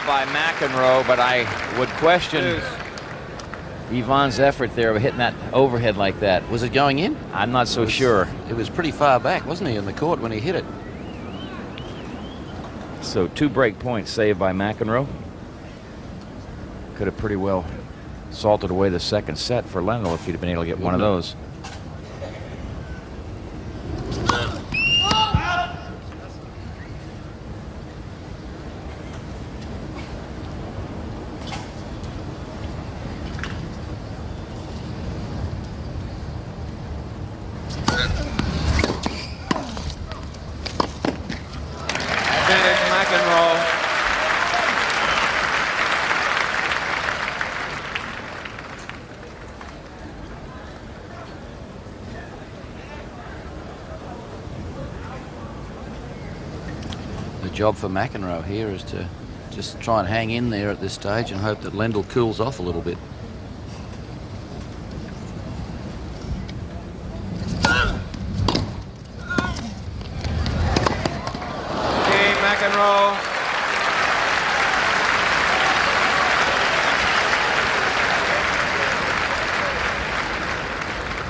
[SPEAKER 4] By McEnroe, but I would question Ivan's effort there of hitting that overhead like that.
[SPEAKER 3] Was it going in?
[SPEAKER 4] I'm not so sure.
[SPEAKER 3] It was pretty far back, wasn't he, in the court when he hit it?
[SPEAKER 4] So 2 break points saved by McEnroe. Could have pretty well salted away the second set for Lendl if he'd have been able to get one of those.
[SPEAKER 3] The job for McEnroe here is to just try and hang in there at this stage and hope that Lendl cools off a little bit.
[SPEAKER 1] Game, McEnroe.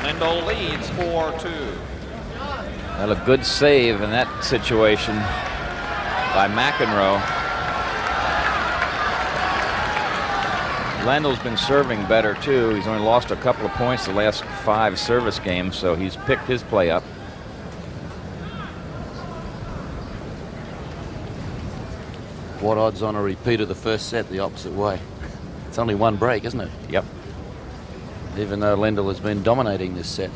[SPEAKER 1] Lendl leads 4-2.
[SPEAKER 4] Well, a good save in that situation by McEnroe. Lendl's been serving better too. He's only lost a couple of points the last 5 service games, so he's picked his play up.
[SPEAKER 3] What odds on a repeat of the first set the opposite way? It's only 1 break, isn't it?
[SPEAKER 4] Yep.
[SPEAKER 3] Even though Lendl has been dominating this set.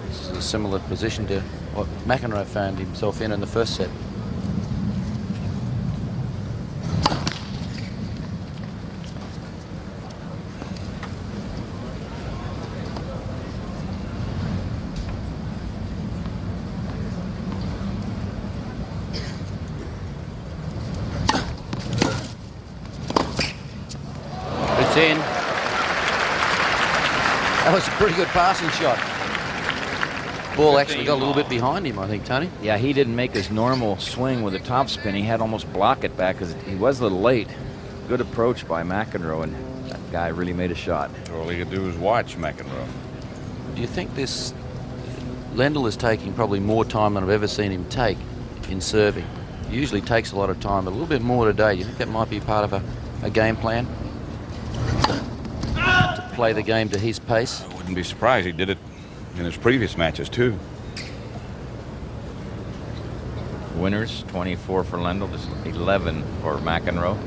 [SPEAKER 3] This is a similar position to what McEnroe found himself in the first set. It's in. That was a pretty good passing shot. Ball actually got a little bit behind him, I think, Tony.
[SPEAKER 4] Yeah, he didn't make his normal swing with a topspin. He had to almost block it back because he was a little late. Good approach by McEnroe, and that guy really made a shot.
[SPEAKER 2] All he could do was watch McEnroe.
[SPEAKER 3] Do you think this Lendl is taking probably more time than I've ever seen him take in serving? He usually takes a lot of time, but a little bit more today. Do you think that might be part of a game plan? To play the game to his pace?
[SPEAKER 2] I wouldn't be surprised. He did it in his previous matches, too.
[SPEAKER 4] Winners, 24 for Lendl, just 11 for McEnroe.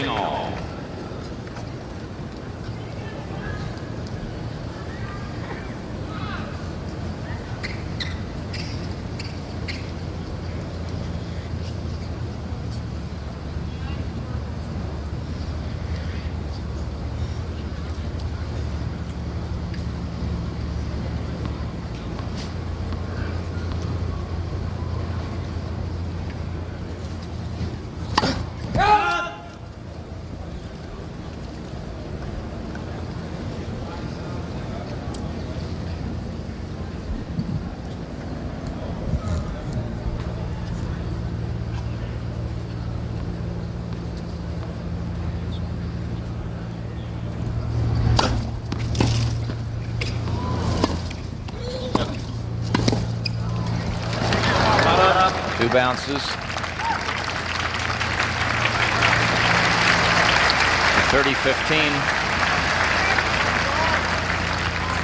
[SPEAKER 1] All.
[SPEAKER 4] Two bounces. 30-15.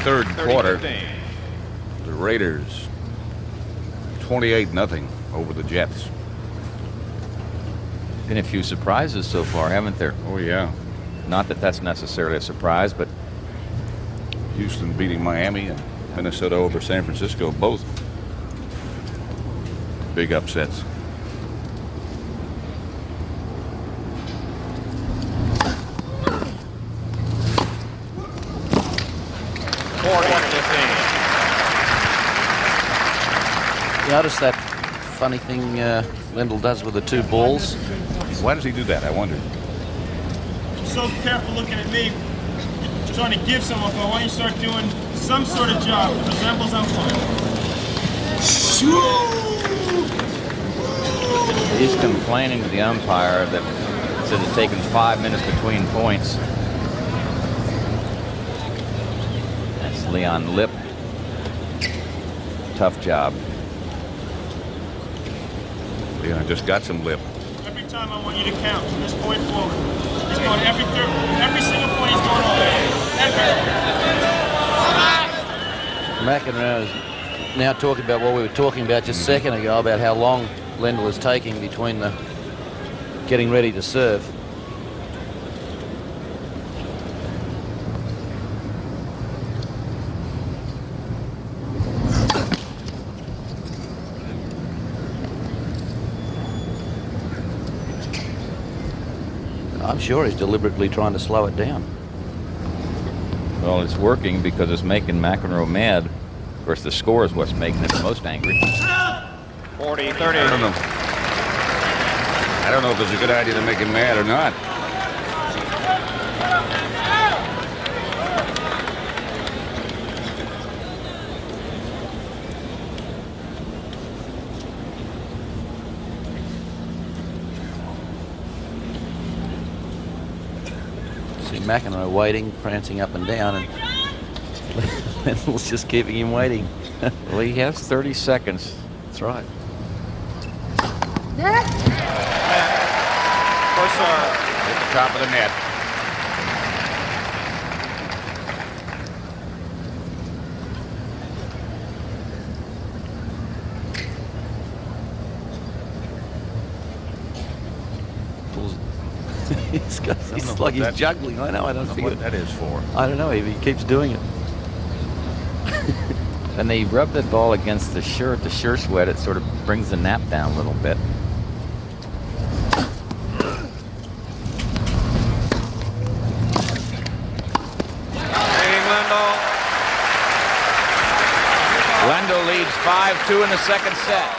[SPEAKER 2] Third quarter,
[SPEAKER 1] 30-15.
[SPEAKER 2] the Raiders 28-0 over the Jets.
[SPEAKER 4] Been a few surprises so far, haven't there?
[SPEAKER 2] Oh, yeah.
[SPEAKER 4] Not that that's necessarily a surprise, but
[SPEAKER 2] Houston beating Miami and Minnesota over San Francisco, both big upsets.
[SPEAKER 3] You notice that funny thing Lendl does with the two balls?
[SPEAKER 2] Why does he do that, I wonder?
[SPEAKER 6] So careful looking at me. You're trying to give someone, but why don't you start doing some sort of job that resembles umpire?
[SPEAKER 4] he's complaining to the umpire that said it's taken 5 minutes between points. That's Leon Lip. Tough job.
[SPEAKER 2] Leon just got some lip.
[SPEAKER 6] Every time I want you to count from this point forward. He's going every single point he's going all day.
[SPEAKER 3] McEnroe is now talking about what we were talking about just a second ago, about how long Lendl is taking between the getting ready to serve. I'm sure he's deliberately trying to slow it down.
[SPEAKER 4] Well, it's working because it's making McEnroe mad. Of course, the score is what's making him most angry.
[SPEAKER 1] 40-30.
[SPEAKER 2] I don't know if it's a good idea to make him mad or not.
[SPEAKER 3] See McEnroe waiting, prancing up and down, and Lendl's just keeping him waiting.
[SPEAKER 4] Well, he has 30 seconds.
[SPEAKER 3] That's right.
[SPEAKER 1] First serve.
[SPEAKER 2] At the top of the net.
[SPEAKER 3] It's like he's juggling. I know. I don't think
[SPEAKER 2] what that is for.
[SPEAKER 3] I don't know. He keeps doing it.
[SPEAKER 4] And they rub that ball against the shirt sweat. It sort of brings the nap down a little bit.
[SPEAKER 1] Hanging
[SPEAKER 4] leads 5-2 in the second set.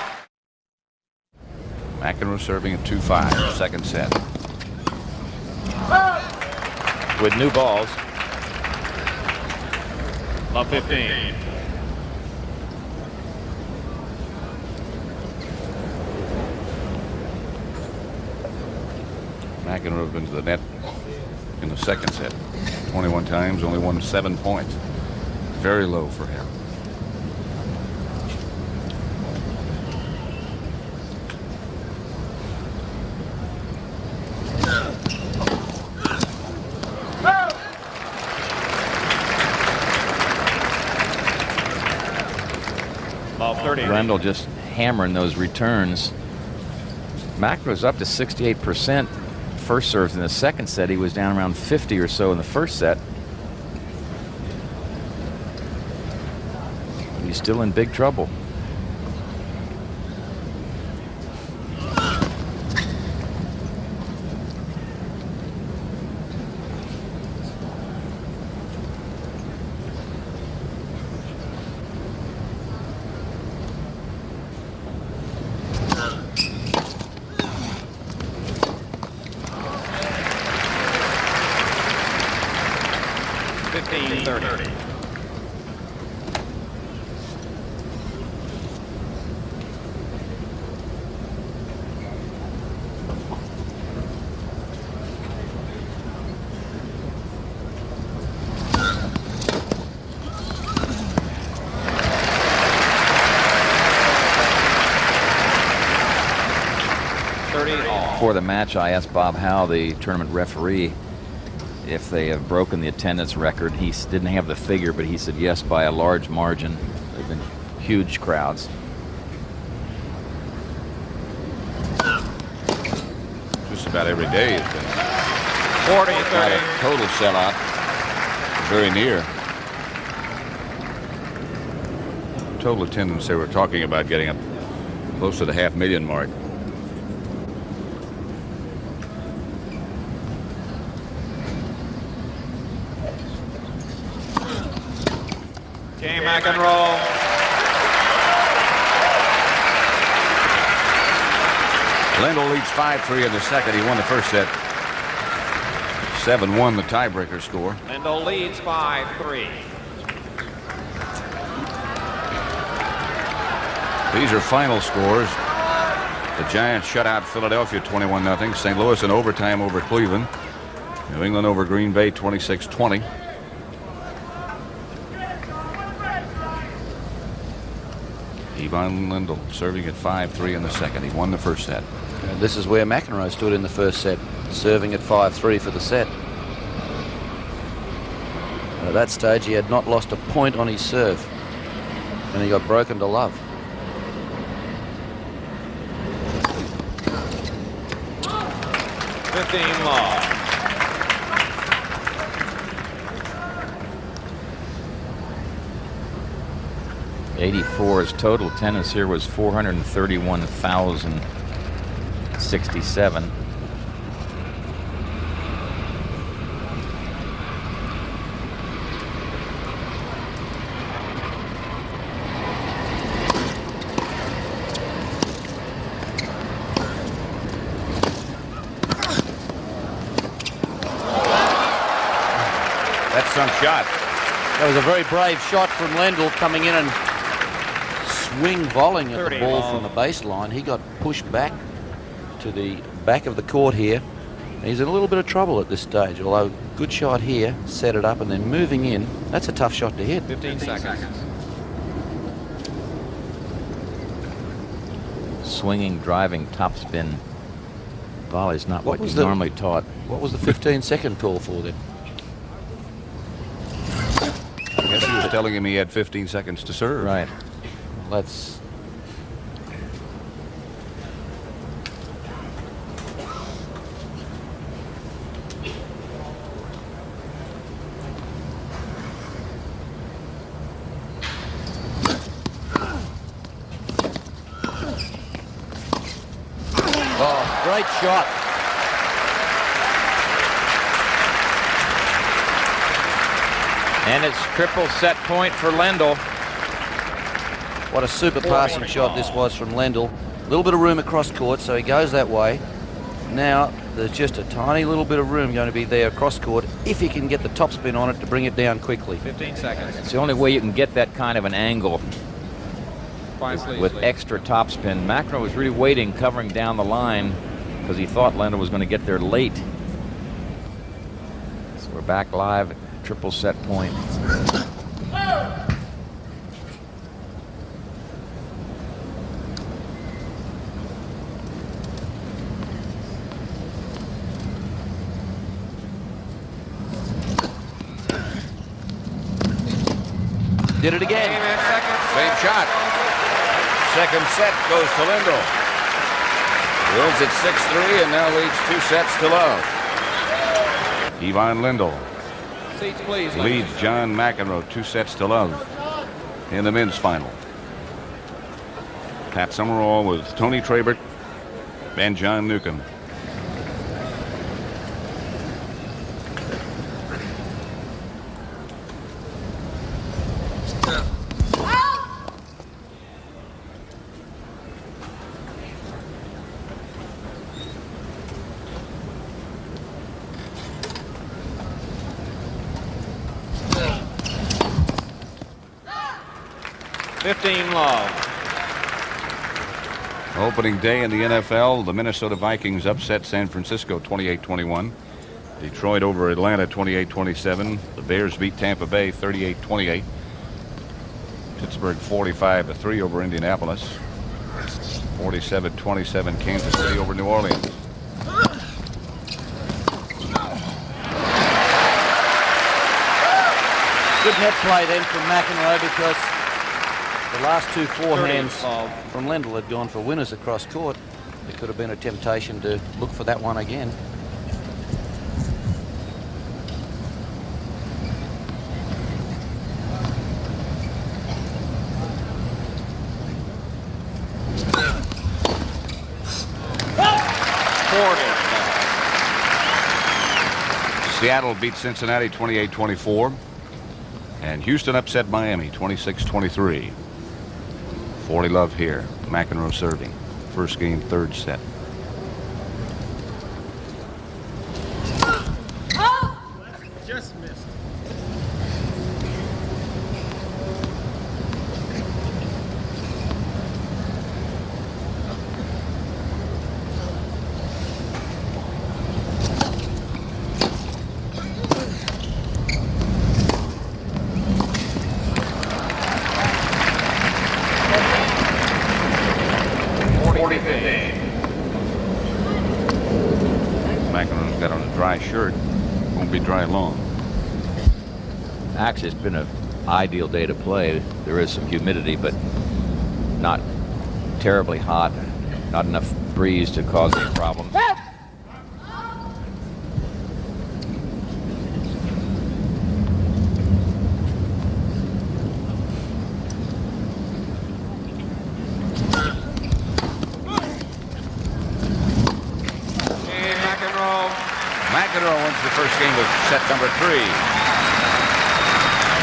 [SPEAKER 2] McEnroe serving at 2-5, second set.
[SPEAKER 4] With new balls.
[SPEAKER 1] Love 15.
[SPEAKER 2] McEnroe been to the net in the second set 21 times, only won 7 points. Very low for him.
[SPEAKER 4] Lendl just hammering those returns. McEnroe's up to 68% first serves in the second set. He was down around 50 or so in the first set. He's still in big trouble. Before the match, I asked Bob Howe, the tournament referee, if they have broken the attendance record. He didn't have the figure, but he said yes, by a large margin. They've been huge crowds.
[SPEAKER 2] Just about every day has been
[SPEAKER 1] 40-30.
[SPEAKER 2] a total sellout. Very near. Total attendance, they were talking about getting up close to the 500,000 mark.
[SPEAKER 1] Game McEnroe.
[SPEAKER 2] Lendl leads 5-3 in the second. He won the first set. 7-1 the tiebreaker score.
[SPEAKER 1] Lendl leads 5-3.
[SPEAKER 2] These are final scores. The Giants shut out Philadelphia 21-0. St. Louis in overtime over Cleveland. New England over Green Bay 26-20. Ivan Lendl serving at 5-3 in the second. He won the first set.
[SPEAKER 3] And this is where McEnroe stood in the first set, serving at 5-3 for the set. At that stage, he had not lost a point on his serve, and he got broken to love.
[SPEAKER 1] Love.
[SPEAKER 4] 84's total attendance here was 431,067.
[SPEAKER 2] That's some shot.
[SPEAKER 3] That was a very brave shot from Lendl, coming in and swing volleying at the ball from the baseline. He got pushed back to the back of the court here. He's in a little bit of trouble at this stage, although good shot here, set it up, and then moving in. That's a tough shot to hit.
[SPEAKER 1] 15 seconds.
[SPEAKER 4] Swinging, driving, topspin volley is not what you're normally taught.
[SPEAKER 3] What was the 15-second call for then?
[SPEAKER 2] I guess he was telling him he had 15 seconds to serve.
[SPEAKER 4] Right.
[SPEAKER 3] Let's. Oh, great shot.
[SPEAKER 4] And it's triple set point for Lendl.
[SPEAKER 3] What a super passing shot this was from Lendl. A little bit of room across court, so he goes that way. Now there's just a tiny little bit of room going to be there across court if he can get the topspin on it to bring it down quickly.
[SPEAKER 1] 15 seconds.
[SPEAKER 4] It's the only way you can get that kind of an angle with extra topspin. McEnroe was really waiting, covering down the line, because he thought Lendl was going to get there late. So we're back live at triple set point.
[SPEAKER 3] Did it again.
[SPEAKER 2] Same shot. Second set goes to Lendl. Wills at 6-3 and now leads 2 sets to love. Ivan Lendl
[SPEAKER 1] Seats, please.
[SPEAKER 2] leads John McEnroe 2 sets to love in the men's final. Pat Summerall with Tony Trabert and John Newcomb.
[SPEAKER 1] Love.
[SPEAKER 2] Opening day in the NFL, the Minnesota Vikings upset San Francisco 28-21. Detroit over Atlanta 28-27. The Bears beat Tampa Bay 38-28. Pittsburgh 45-3 over Indianapolis. 47-27 Kansas City over New Orleans.
[SPEAKER 3] Good net play then from McEnroe, because the last 2 forehands from Lendl had gone for winners across court. There could have been a temptation to look for that one again.
[SPEAKER 2] Seattle beat Cincinnati 28-24. And Houston upset Miami 26-23. 40 love here. McEnroe serving. First game, third set.
[SPEAKER 6] Just missed.
[SPEAKER 2] McEnroe's got on a dry shirt. Won't be dry long.
[SPEAKER 4] Actually, it's been an ideal day to play. There is some humidity, but not terribly hot. Not enough breeze to cause any problems.
[SPEAKER 2] McEnroe wins the first game of set number 3.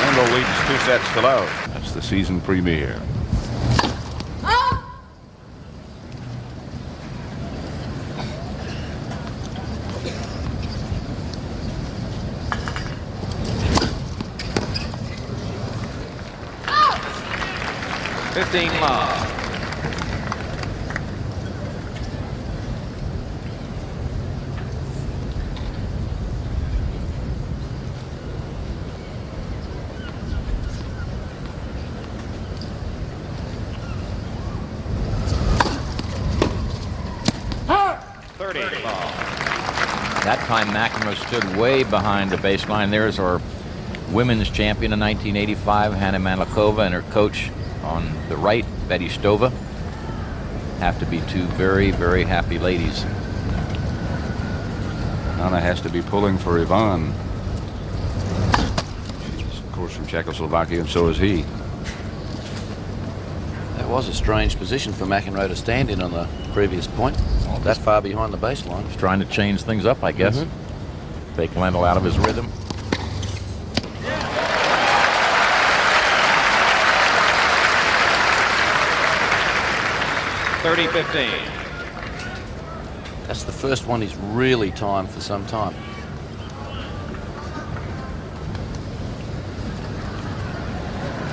[SPEAKER 2] Lendl leads 2 sets to love. That's the season premiere.
[SPEAKER 1] Love.
[SPEAKER 4] That time McEnroe stood way behind the baseline. There's our women's champion in 1985, Hannah Malikova, and her coach on the right, Betty Stova. Have to be 2 very, very happy ladies.
[SPEAKER 2] Anna has to be pulling for Ivan. She's, of course, from Czechoslovakia, and so is he.
[SPEAKER 3] That was a strange position for McEnroe to stand in on the previous point. That far behind the baseline.
[SPEAKER 4] He's trying to change things up, I guess. Take Lendl out of his rhythm.
[SPEAKER 1] 30-15.
[SPEAKER 3] That's the first one he's really timed for some time.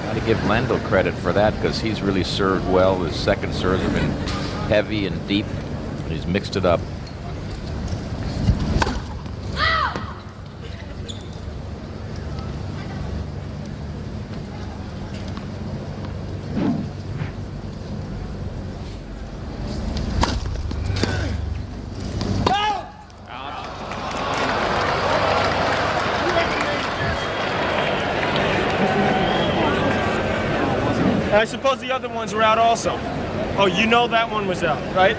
[SPEAKER 4] Got to give Lendl credit for that because he's really served well. His second serves have been heavy and deep, and he's mixed it up.
[SPEAKER 6] I suppose the other ones were out also. Oh, you know that one was out, right?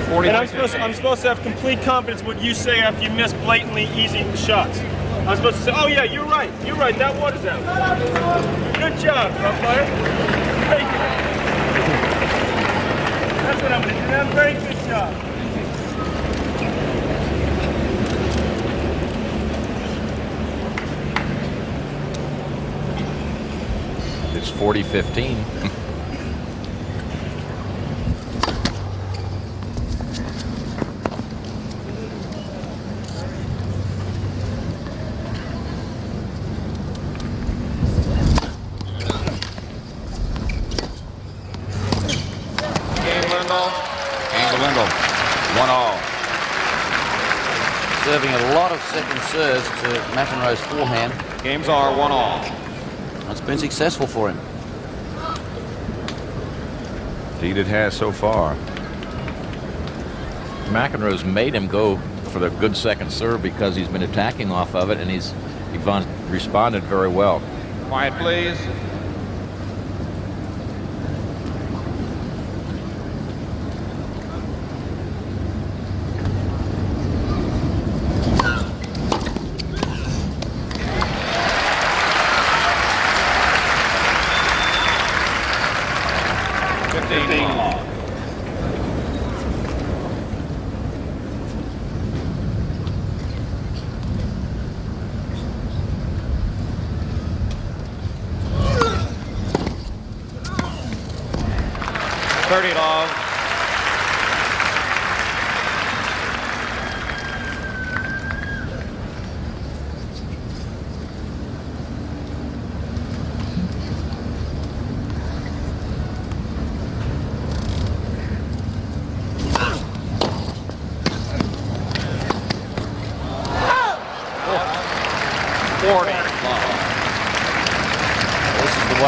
[SPEAKER 1] 40
[SPEAKER 6] And I'm supposed to have complete confidence in what you say after you miss blatantly easy shots. I'm supposed to say, oh yeah, you're right, that one is out. Good job, umpire. Very good. That's what I'm going to do now. Very good job.
[SPEAKER 4] It's 40-15.
[SPEAKER 2] Lendl, 1-all.
[SPEAKER 3] Serving a lot of second serves to McEnroe's forehand.
[SPEAKER 1] Games are 1-all.
[SPEAKER 3] It's been successful for him.
[SPEAKER 2] Indeed it has so far.
[SPEAKER 4] McEnroe's made him go for the good second serve because he's been attacking off of it, and Ivan responded very well.
[SPEAKER 1] Quiet, please.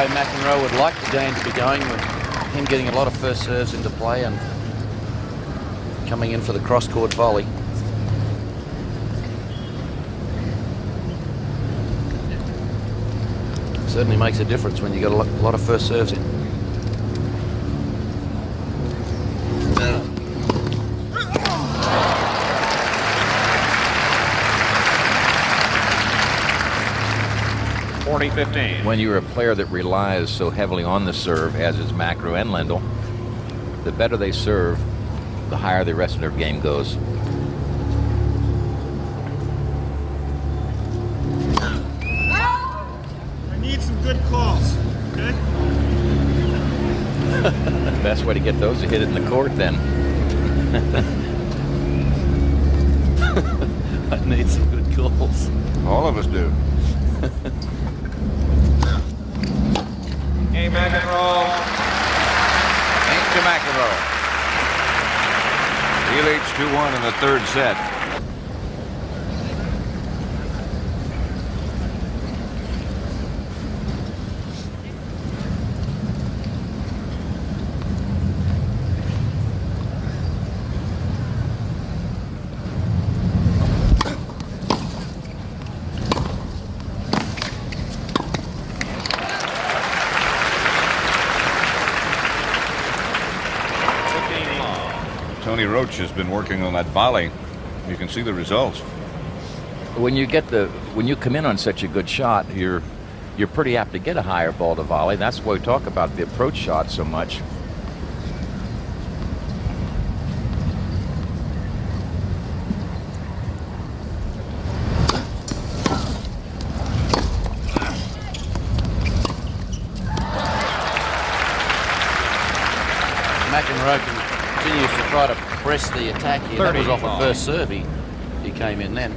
[SPEAKER 3] McEnroe would like the game to be going, with him getting a lot of first serves into play and coming in for the cross-court volley. Certainly makes a difference when you get a lot of first serves in.
[SPEAKER 4] When you're a player that relies so heavily on the serve, as is McEnroe and Lendl, the better they serve, the higher the rest of their game goes.
[SPEAKER 6] I need some good calls, okay?
[SPEAKER 4] The best way to get those is to hit it in the court, then.
[SPEAKER 3] I need some good calls.
[SPEAKER 2] All of us do.
[SPEAKER 1] Game McEnroe.
[SPEAKER 2] Game to McEnroe. He leads 2-1 in the third set. Tony Roach has been working on that volley. You can see the results.
[SPEAKER 4] When you come in on such a good shot, you're pretty apt to get a higher ball to volley. That's why we talk about the approach shot so much.
[SPEAKER 3] McEnroe continues to try to press the attack here. That was off a first serve. He came in then.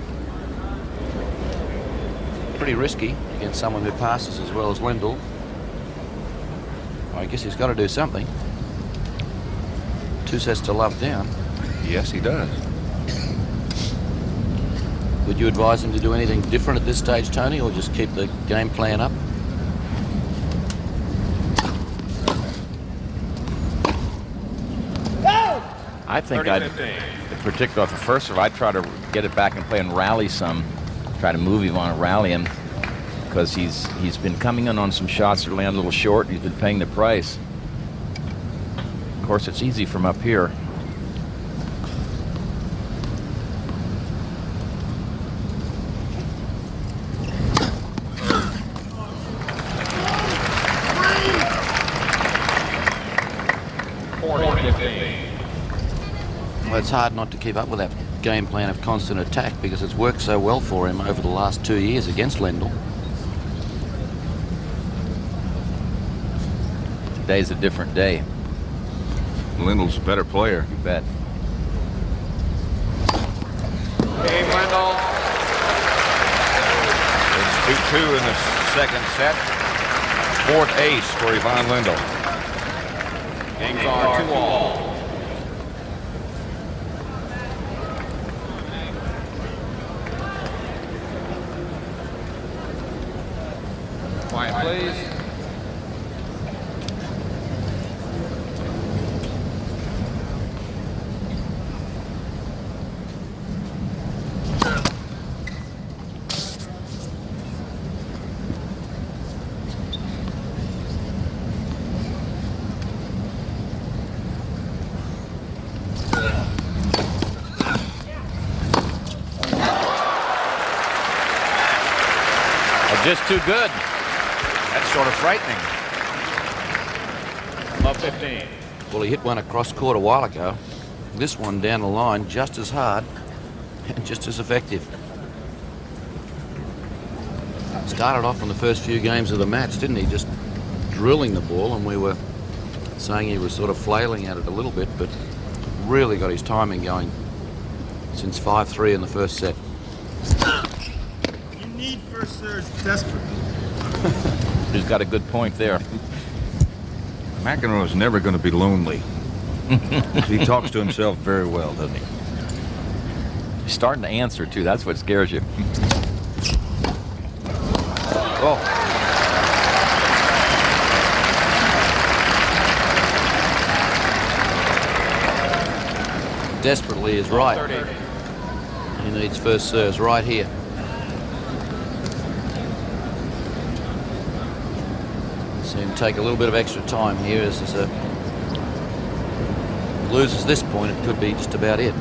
[SPEAKER 3] Pretty risky against someone who passes as well as Lendl. I guess he's got to do something. 2 sets to love down.
[SPEAKER 2] Yes, he does.
[SPEAKER 3] Would you advise him to do anything different at this stage, Tony, or just keep the game plan up?
[SPEAKER 4] I think I'd, particularly off the first serve, I'd try to get it back and play and rally some. Try to move him on, rally him, because he's been coming in on some shots that land a little short. He's been paying the price. Of course, it's easy from up here.
[SPEAKER 3] Well, it's hard not to keep up with that game plan of constant attack because it's worked so well for him over the last 2 years against Lendl.
[SPEAKER 4] Today's a different day.
[SPEAKER 2] Lendl's a better player.
[SPEAKER 4] You bet.
[SPEAKER 1] Game Lendl.
[SPEAKER 2] It's 2-2 in the second set. 4th ace for Ivan Lendl.
[SPEAKER 1] Games are 2-all. Quiet, please.
[SPEAKER 4] Just too good. That's sort of frightening.
[SPEAKER 1] Love 15.
[SPEAKER 3] Well, he hit one across court a while ago. This one down the line just as hard and just as effective. Started off in the first few games of the match, didn't he? Just drilling the ball, and we were saying he was sort of flailing at it a little bit, but really got his timing going since 5-3 in the first set.
[SPEAKER 6] You need first serves desperately.
[SPEAKER 4] He's got a good point there.
[SPEAKER 2] McEnroe's never going to be lonely. He talks to himself very well, doesn't he?
[SPEAKER 4] He's starting to answer, too. That's what scares you.
[SPEAKER 2] Oh.
[SPEAKER 3] Desperately is right. He needs first serves right here. See him take a little bit of extra time here as loses this point, it could be just about it.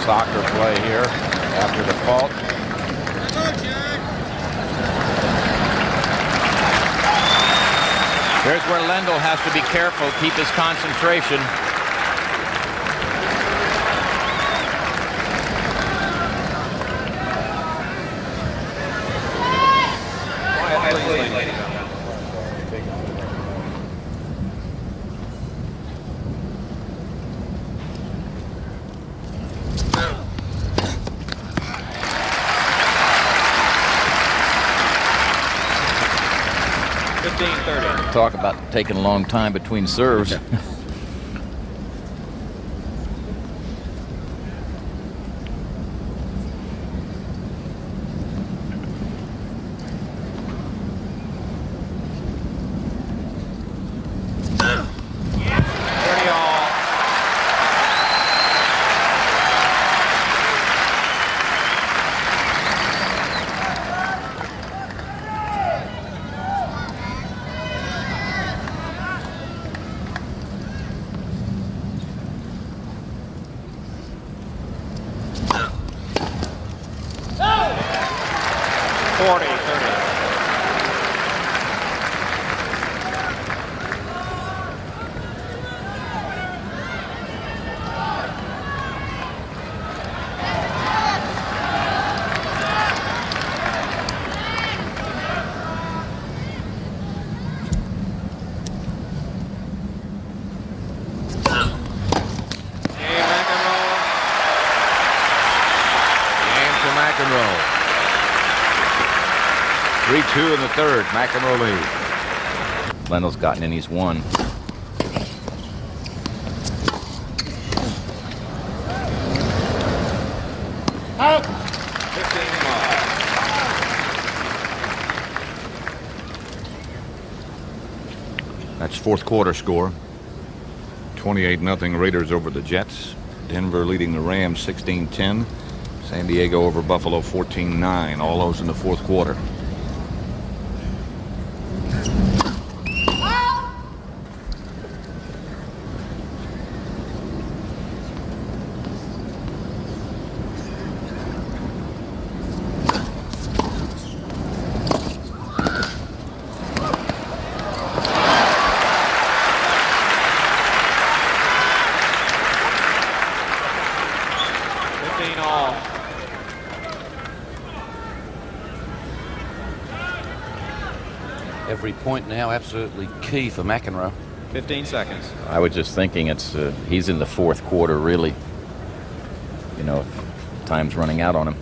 [SPEAKER 4] Soccer play here after the fault. Here's where Lendl has to be careful, keep his concentration. Talk about taking a long time between serves.
[SPEAKER 2] 2 in the third. McEnroe leads.
[SPEAKER 4] Lendl's gotten in. He's won.
[SPEAKER 1] Out. 15 love.
[SPEAKER 2] That's fourth quarter score. 28-0 Raiders over the Jets. Denver leading the Rams 16-10. San Diego over Buffalo 14-9. All those in the fourth quarter.
[SPEAKER 3] Every point now absolutely key for McEnroe.
[SPEAKER 1] 15 seconds.
[SPEAKER 4] I was just thinking he's in the fourth quarter, really. You know, time's running out on him.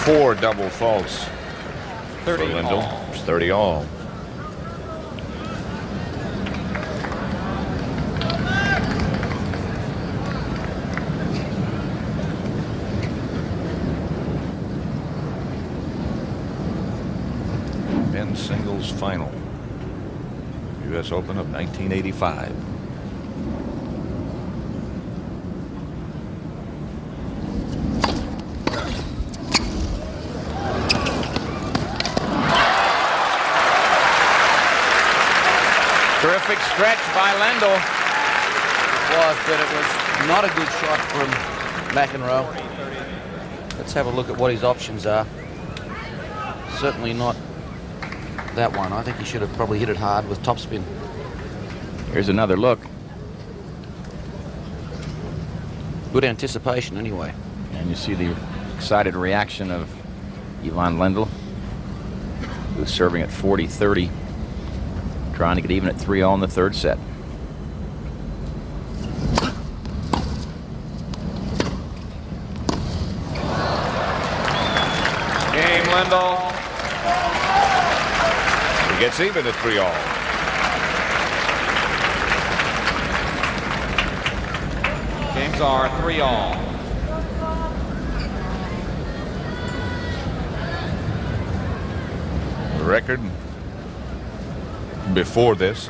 [SPEAKER 2] Four double faults.
[SPEAKER 1] 30
[SPEAKER 2] for Lendl.
[SPEAKER 1] all.
[SPEAKER 2] It's 30 all. Men's singles final. U.S. Open of 1985.
[SPEAKER 4] Terrific stretch by Lendl.
[SPEAKER 3] It was, but it was not a good shot from McEnroe. Let's have a look at what his options are. Certainly not that one. I think he should have probably hit it hard with topspin.
[SPEAKER 4] Here's another look.
[SPEAKER 3] Good anticipation anyway.
[SPEAKER 4] And you see the excited reaction of Ivan Lendl, who's serving at 40-30. Trying to get even at 3-all in the third set.
[SPEAKER 1] Game, Lendl.
[SPEAKER 2] He gets even at 3-all.
[SPEAKER 1] Games are 3-all.
[SPEAKER 2] The record before this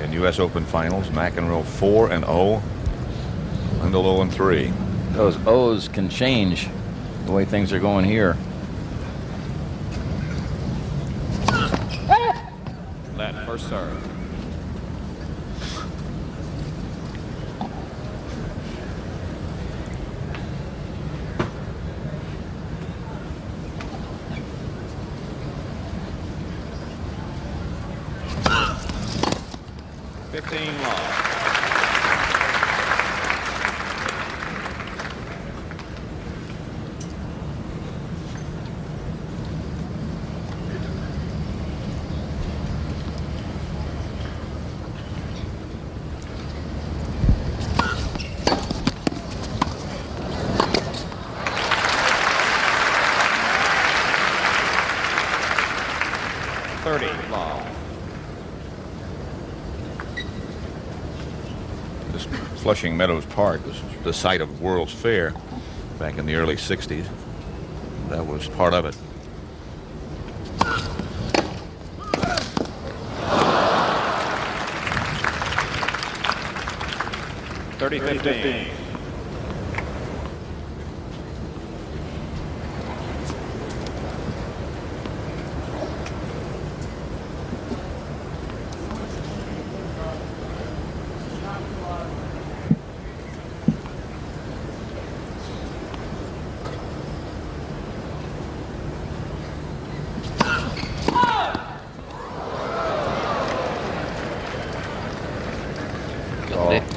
[SPEAKER 2] in U.S. Open finals, McEnroe 4-0, Lendl 0-3.
[SPEAKER 4] Those O's can change the way things are going here.
[SPEAKER 1] Let first serve.
[SPEAKER 2] Flushing Meadows Park was the site of World's Fair back in the early 60s. That was part of it.
[SPEAKER 1] $30-15.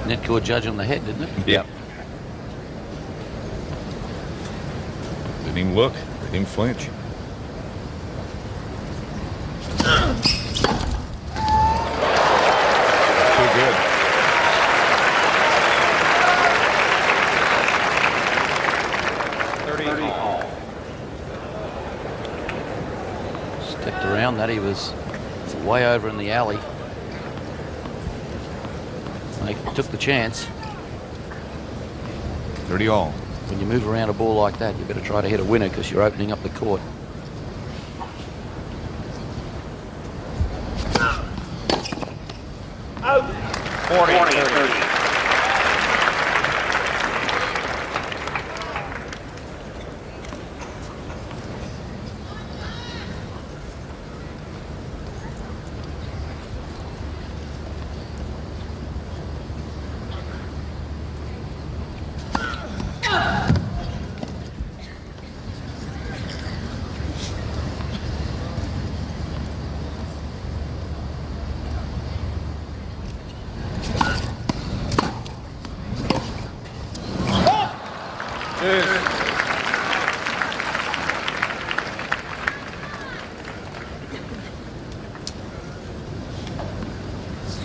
[SPEAKER 3] Net court judge on the head, didn't it?
[SPEAKER 2] Yep. Didn't even look. Didn't even flinch. Too good.
[SPEAKER 3] Stepped around that. He was way over in the alley. They took the chance.
[SPEAKER 2] 30 all.
[SPEAKER 3] When you move around a ball like that, you better try to hit a winner because you're opening up the court.
[SPEAKER 1] Out. 40-30.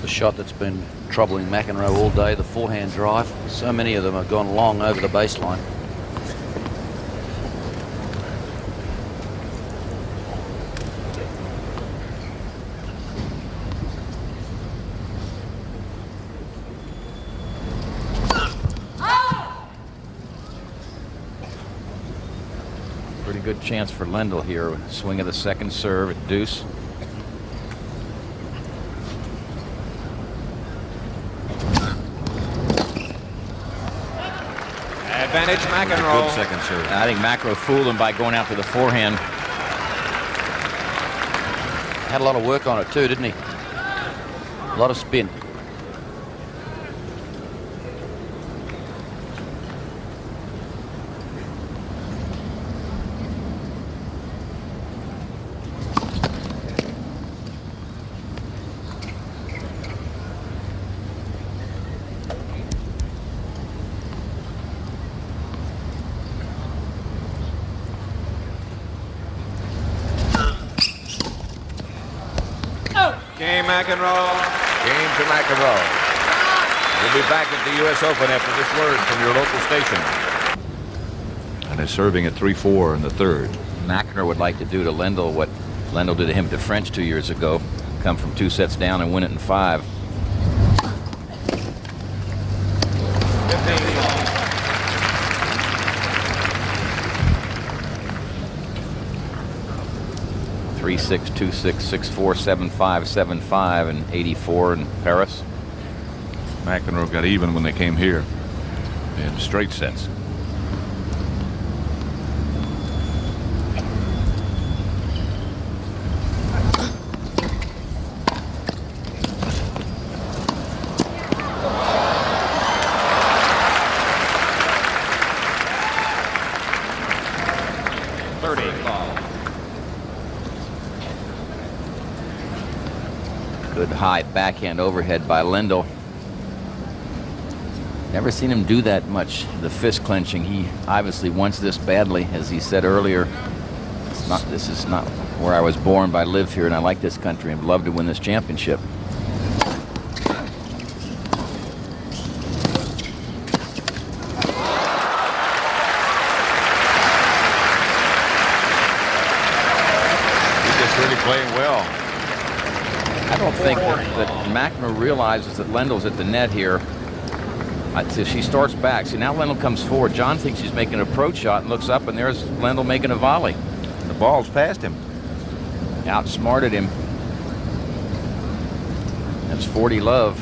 [SPEAKER 3] The shot that's been troubling McEnroe all day, the forehand drive. So many of them have gone long over the baseline.
[SPEAKER 4] Pretty good chance for Lendl here. Swing of the second serve at deuce.
[SPEAKER 1] Advantage McEnroe.
[SPEAKER 2] Good second serve.
[SPEAKER 4] I think McEnroe fooled him by going out to the forehand.
[SPEAKER 3] Had a lot of work on it too, didn't he? A lot of spin.
[SPEAKER 1] Game McEnroe.
[SPEAKER 2] Game to McEnroe. We'll be back at the U.S. Open after this word from your local station. And is serving at 3-4 in the third.
[SPEAKER 4] McEnroe would like to do to Lendl what Lendl did to him at the French 2 years ago. Come from 2 sets down and win it in 5. 3-6, 2-6, 6-4, 7-5, 7-5, and 84 in Paris.
[SPEAKER 2] McEnroe got even when they came here in straight sets.
[SPEAKER 4] Good high backhand overhead by Lendl. Never seen him do that much, the fist clenching. He obviously wants this badly, as he said earlier. This is not where I was born, but I live here and I like this country and would love to win this championship.
[SPEAKER 2] He's just really playing well.
[SPEAKER 4] I don't think that McEnroe realizes that Lendl's at the net here. So she starts back. See, now Lendl comes forward. John thinks she's making an approach shot and looks up, and there's Lendl making a volley.
[SPEAKER 2] The ball's past him.
[SPEAKER 4] Outsmarted him. That's 40 love.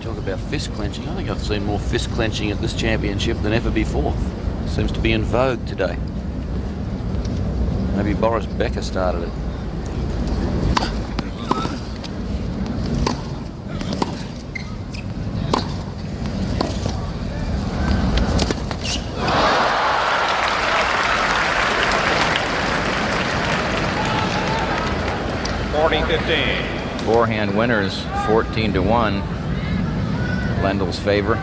[SPEAKER 3] Talk about fist clenching. I think I've seen more fist clenching at this championship than ever before. Seems to be in vogue today. Maybe Boris Becker started it.
[SPEAKER 4] Forehand winners 14-1. Lendl's favor.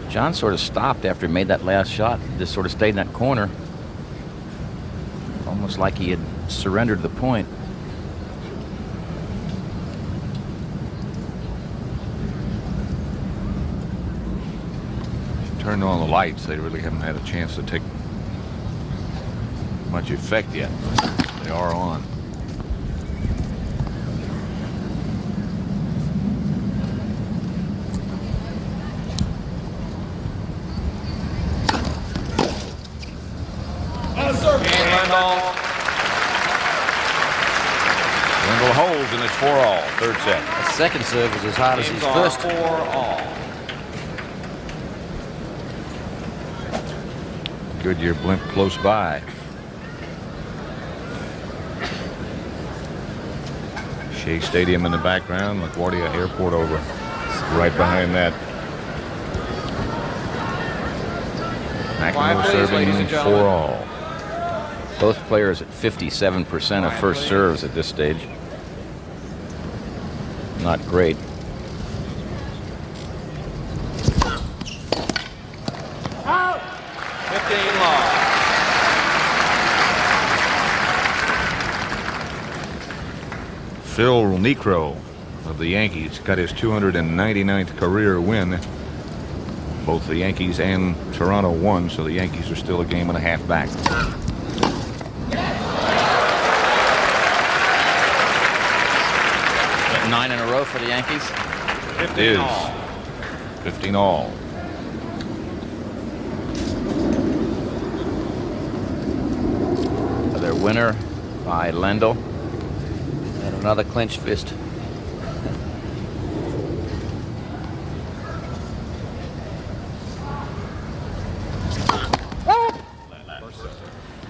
[SPEAKER 4] John sort of stopped after he made that last shot. Just sort of stayed in that corner. Almost like he had surrendered the point.
[SPEAKER 2] Turned on the lights. They really haven't had a chance to take much effect yet. They are on. Lendl holds, and it's 4-all. Third set.
[SPEAKER 3] The second serve was as hard as his first.
[SPEAKER 1] 4-all.
[SPEAKER 2] Goodyear blimp close by. Shea Stadium in the background. LaGuardia Airport over right behind that. McEnroe serving 4-all.
[SPEAKER 4] Both players at 57% of first serves at this stage. Not great.
[SPEAKER 1] Out. 15 love.
[SPEAKER 2] Phil Necro of the Yankees got his 299th career win. Both the Yankees and Toronto won, so the Yankees are still a game and a half back.
[SPEAKER 3] 9 in a row for the Yankees.
[SPEAKER 2] 15 all. 15 all.
[SPEAKER 4] Their winner by Lendl.
[SPEAKER 3] And another clenched fist.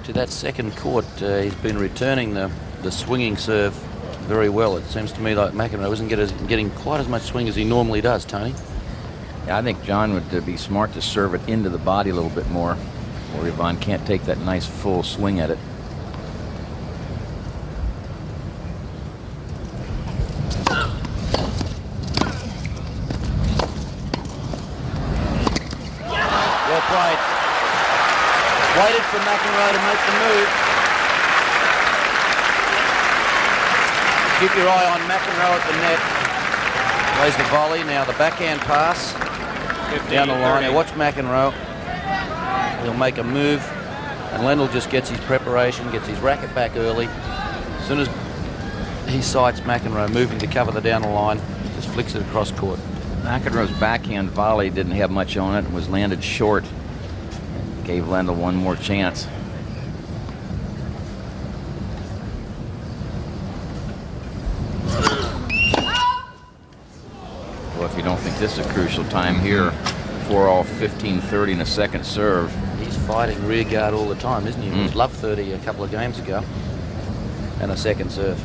[SPEAKER 3] To that second court, he's been returning the swinging serve very well. It seems to me like McEnroe isn't getting quite as much swing as he normally does, Tony.
[SPEAKER 4] Yeah, I think John would be smart to serve it into the body a little bit more, or Ivan can't take that nice full swing at it.
[SPEAKER 3] Well played. Waited for McEnroe to make the move. Keep your eye on McEnroe at the net. Plays the volley. Now the backhand pass down the line. Now watch McEnroe. He'll make a move, and Lendl just gets his preparation, gets his racket back early. As soon as he sights McEnroe moving to cover the down the line, just flicks it across court.
[SPEAKER 4] McEnroe's backhand volley didn't have much on it and was landed short. Gave Lendl one more chance. Well, if you don't think this is a crucial time here, 4-all, 15-30 in a second serve.
[SPEAKER 3] He's fighting rear guard all the time, isn't he? He was love 30 a couple of games ago. And a second serve.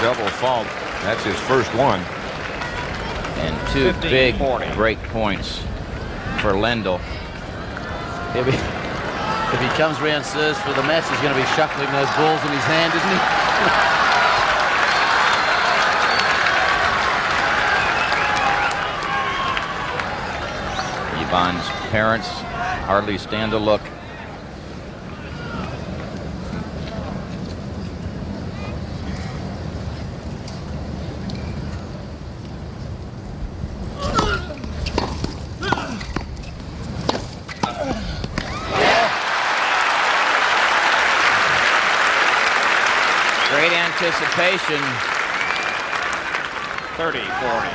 [SPEAKER 2] Double fault. That's his first one.
[SPEAKER 4] And two big break points for Lendl.
[SPEAKER 3] If he comes round serves for the match, he's going to be shuffling those balls in his hand, isn't he?
[SPEAKER 4] Ivan's parents hardly stand a look. anticipation.
[SPEAKER 1] 30-40.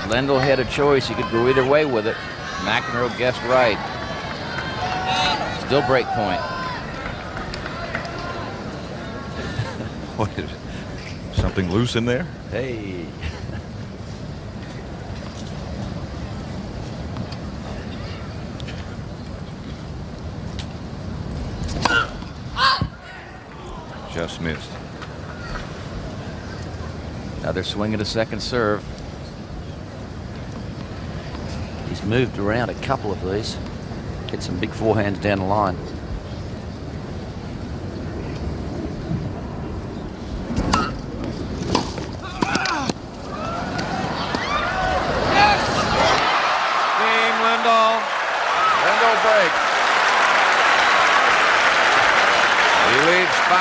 [SPEAKER 4] Lendl had a choice. He could go either way with it. McEnroe guessed right. Still break point.
[SPEAKER 2] What is it? Something loose in there?
[SPEAKER 3] Hey.
[SPEAKER 2] Just missed.
[SPEAKER 3] Another swing at a second serve. He's moved around a couple of these. Hit some big forehands down the line.
[SPEAKER 1] Game Lendl.
[SPEAKER 2] Lendl breaks. He leads 5-4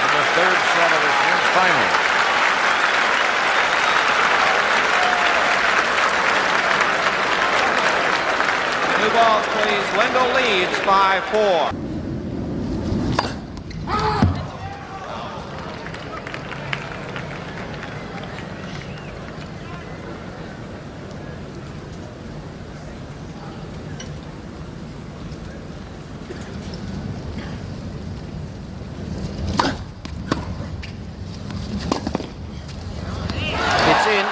[SPEAKER 2] in the third set of his men's final.
[SPEAKER 1] New balls, please. Lendl leads 5-4.
[SPEAKER 3] It's in.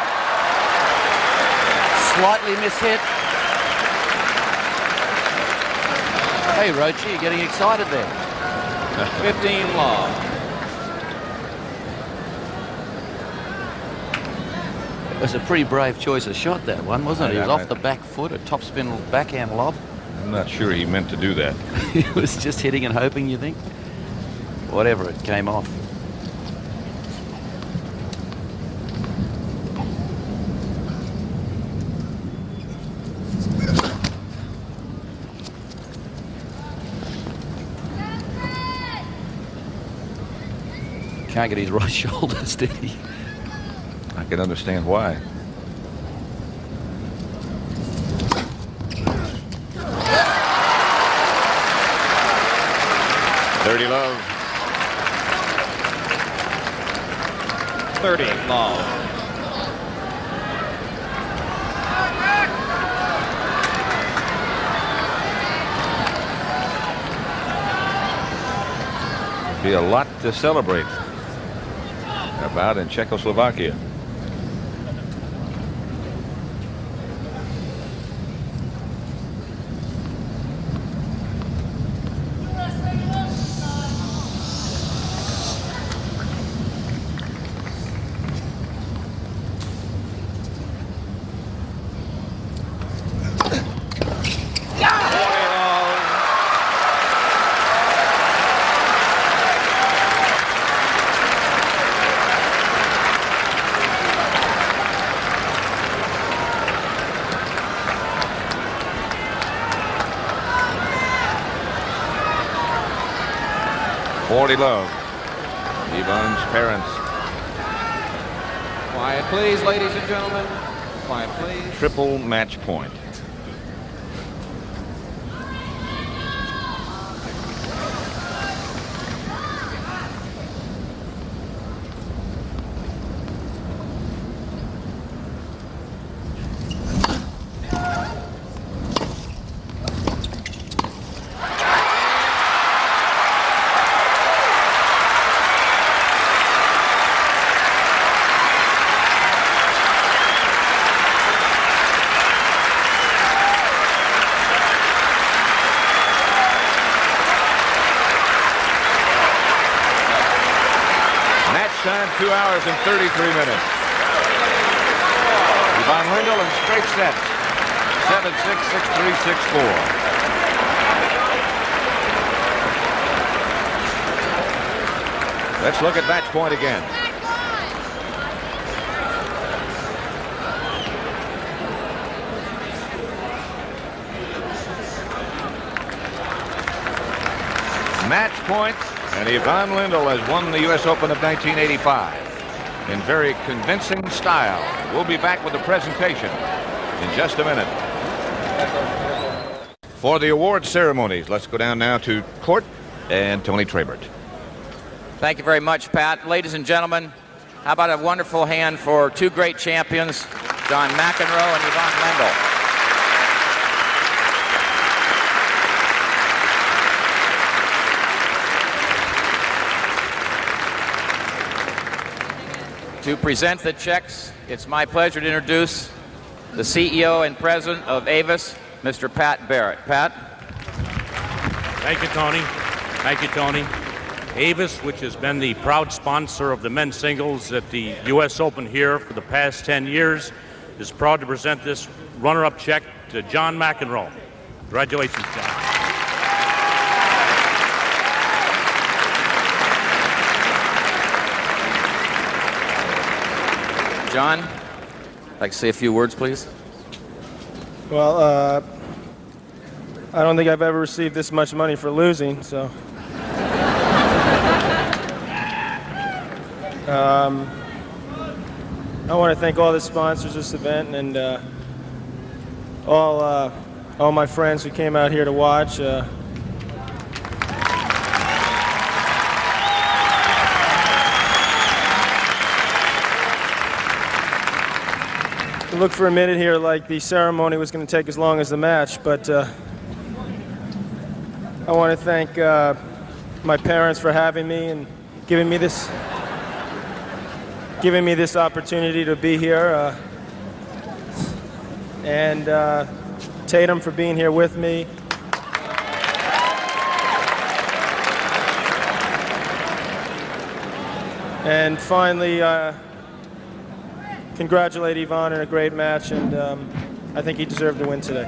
[SPEAKER 3] Slightly mishit. Hey, Roachy, you're getting excited there.
[SPEAKER 1] 15 love.
[SPEAKER 3] It was a pretty brave choice of shot, that one, wasn't it? It was
[SPEAKER 2] Yeah,
[SPEAKER 3] off the back foot, a topspin backhand lob.
[SPEAKER 2] I'm not sure he meant to do that.
[SPEAKER 3] He was just hitting and hoping, you think? Whatever, it came off. Can't get his right shoulder steady.
[SPEAKER 2] I can understand why. Dirty love.
[SPEAKER 1] 30 love.
[SPEAKER 2] Be a lot to celebrate about in Czechoslovakia. Love. Ivan's parents.
[SPEAKER 1] Quiet, please, ladies and gentlemen. Quiet, please.
[SPEAKER 2] Triple match point. Time 2 hours and 33 minutes. Ivan Lendl in straight sets. 7-6, 6-3, 6-4. Let's look at match point again. Match point. And Ivan Lendl has won the U.S. Open of 1985 in very convincing style. We'll be back with the presentation in just a minute. For the award ceremonies, let's go down now to court and Tony Trabert.
[SPEAKER 4] Thank you very much, Pat. Ladies and gentlemen, how about a wonderful hand for two great champions, John McEnroe and Ivan Lendl. To present the checks, it's my pleasure to introduce the CEO and President of Avis, Mr. Pat Barrett. Pat?
[SPEAKER 7] Thank you, Tony. Thank you, Tony. Avis, which has been the proud sponsor of the men's singles at the U.S. Open here for the past 10 years, is proud to present this runner-up check to John McEnroe. Congratulations, John.
[SPEAKER 4] John, I'd like to say a few words, please.
[SPEAKER 6] Well, I don't think I've ever received this much money for losing, so. I want to thank all the sponsors of this event and all my friends who came out here to watch. It looked for a minute here like the ceremony was going to take as long as the match, but I want to thank my parents for having me and giving me this opportunity to be here, and Tatum for being here with me. And finally, congratulate Ivan in a great match, and I think he deserved to win today.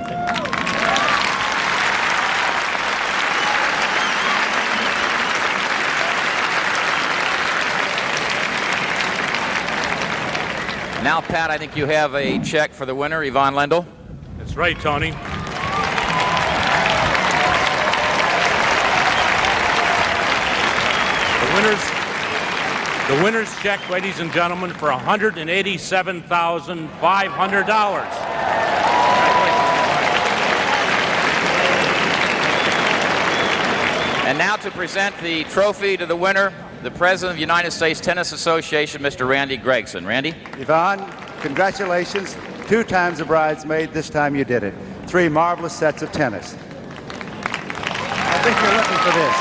[SPEAKER 4] Now, Pat, I think you have a check for the winner, Ivan Lendl.
[SPEAKER 7] That's right, Tony. The winner's check, ladies and gentlemen, for $187,500.
[SPEAKER 4] And now to present the trophy to the winner, the President of the United States Tennis Association, Mr. Randy Gregson. Randy?
[SPEAKER 8] Ivan, congratulations. 2 times a bridesmaid. This time you did it. 3 marvelous sets of tennis. I think you're looking for this.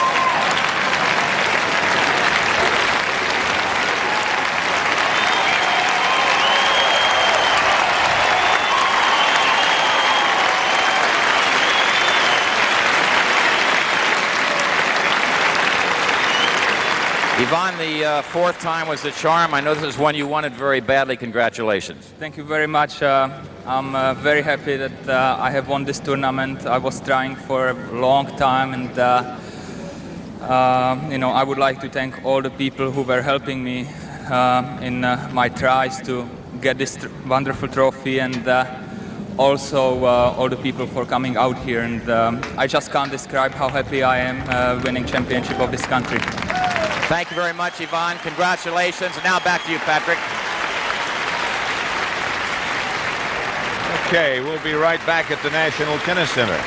[SPEAKER 4] Ivan, the 4th time was the charm. I know this is one you wanted very badly. Congratulations.
[SPEAKER 9] Thank you very much. I'm very happy that I have won this tournament. I was trying for a long time, and I would like to thank all the people who were helping me in my tries to get this wonderful trophy, and also all the people for coming out here. And I just can't describe how happy I am winning championship of this country.
[SPEAKER 4] Thank you very much, Ivan. Congratulations. And now back to you, Patrick.
[SPEAKER 10] Okay, we'll be right back at the National Tennis Center.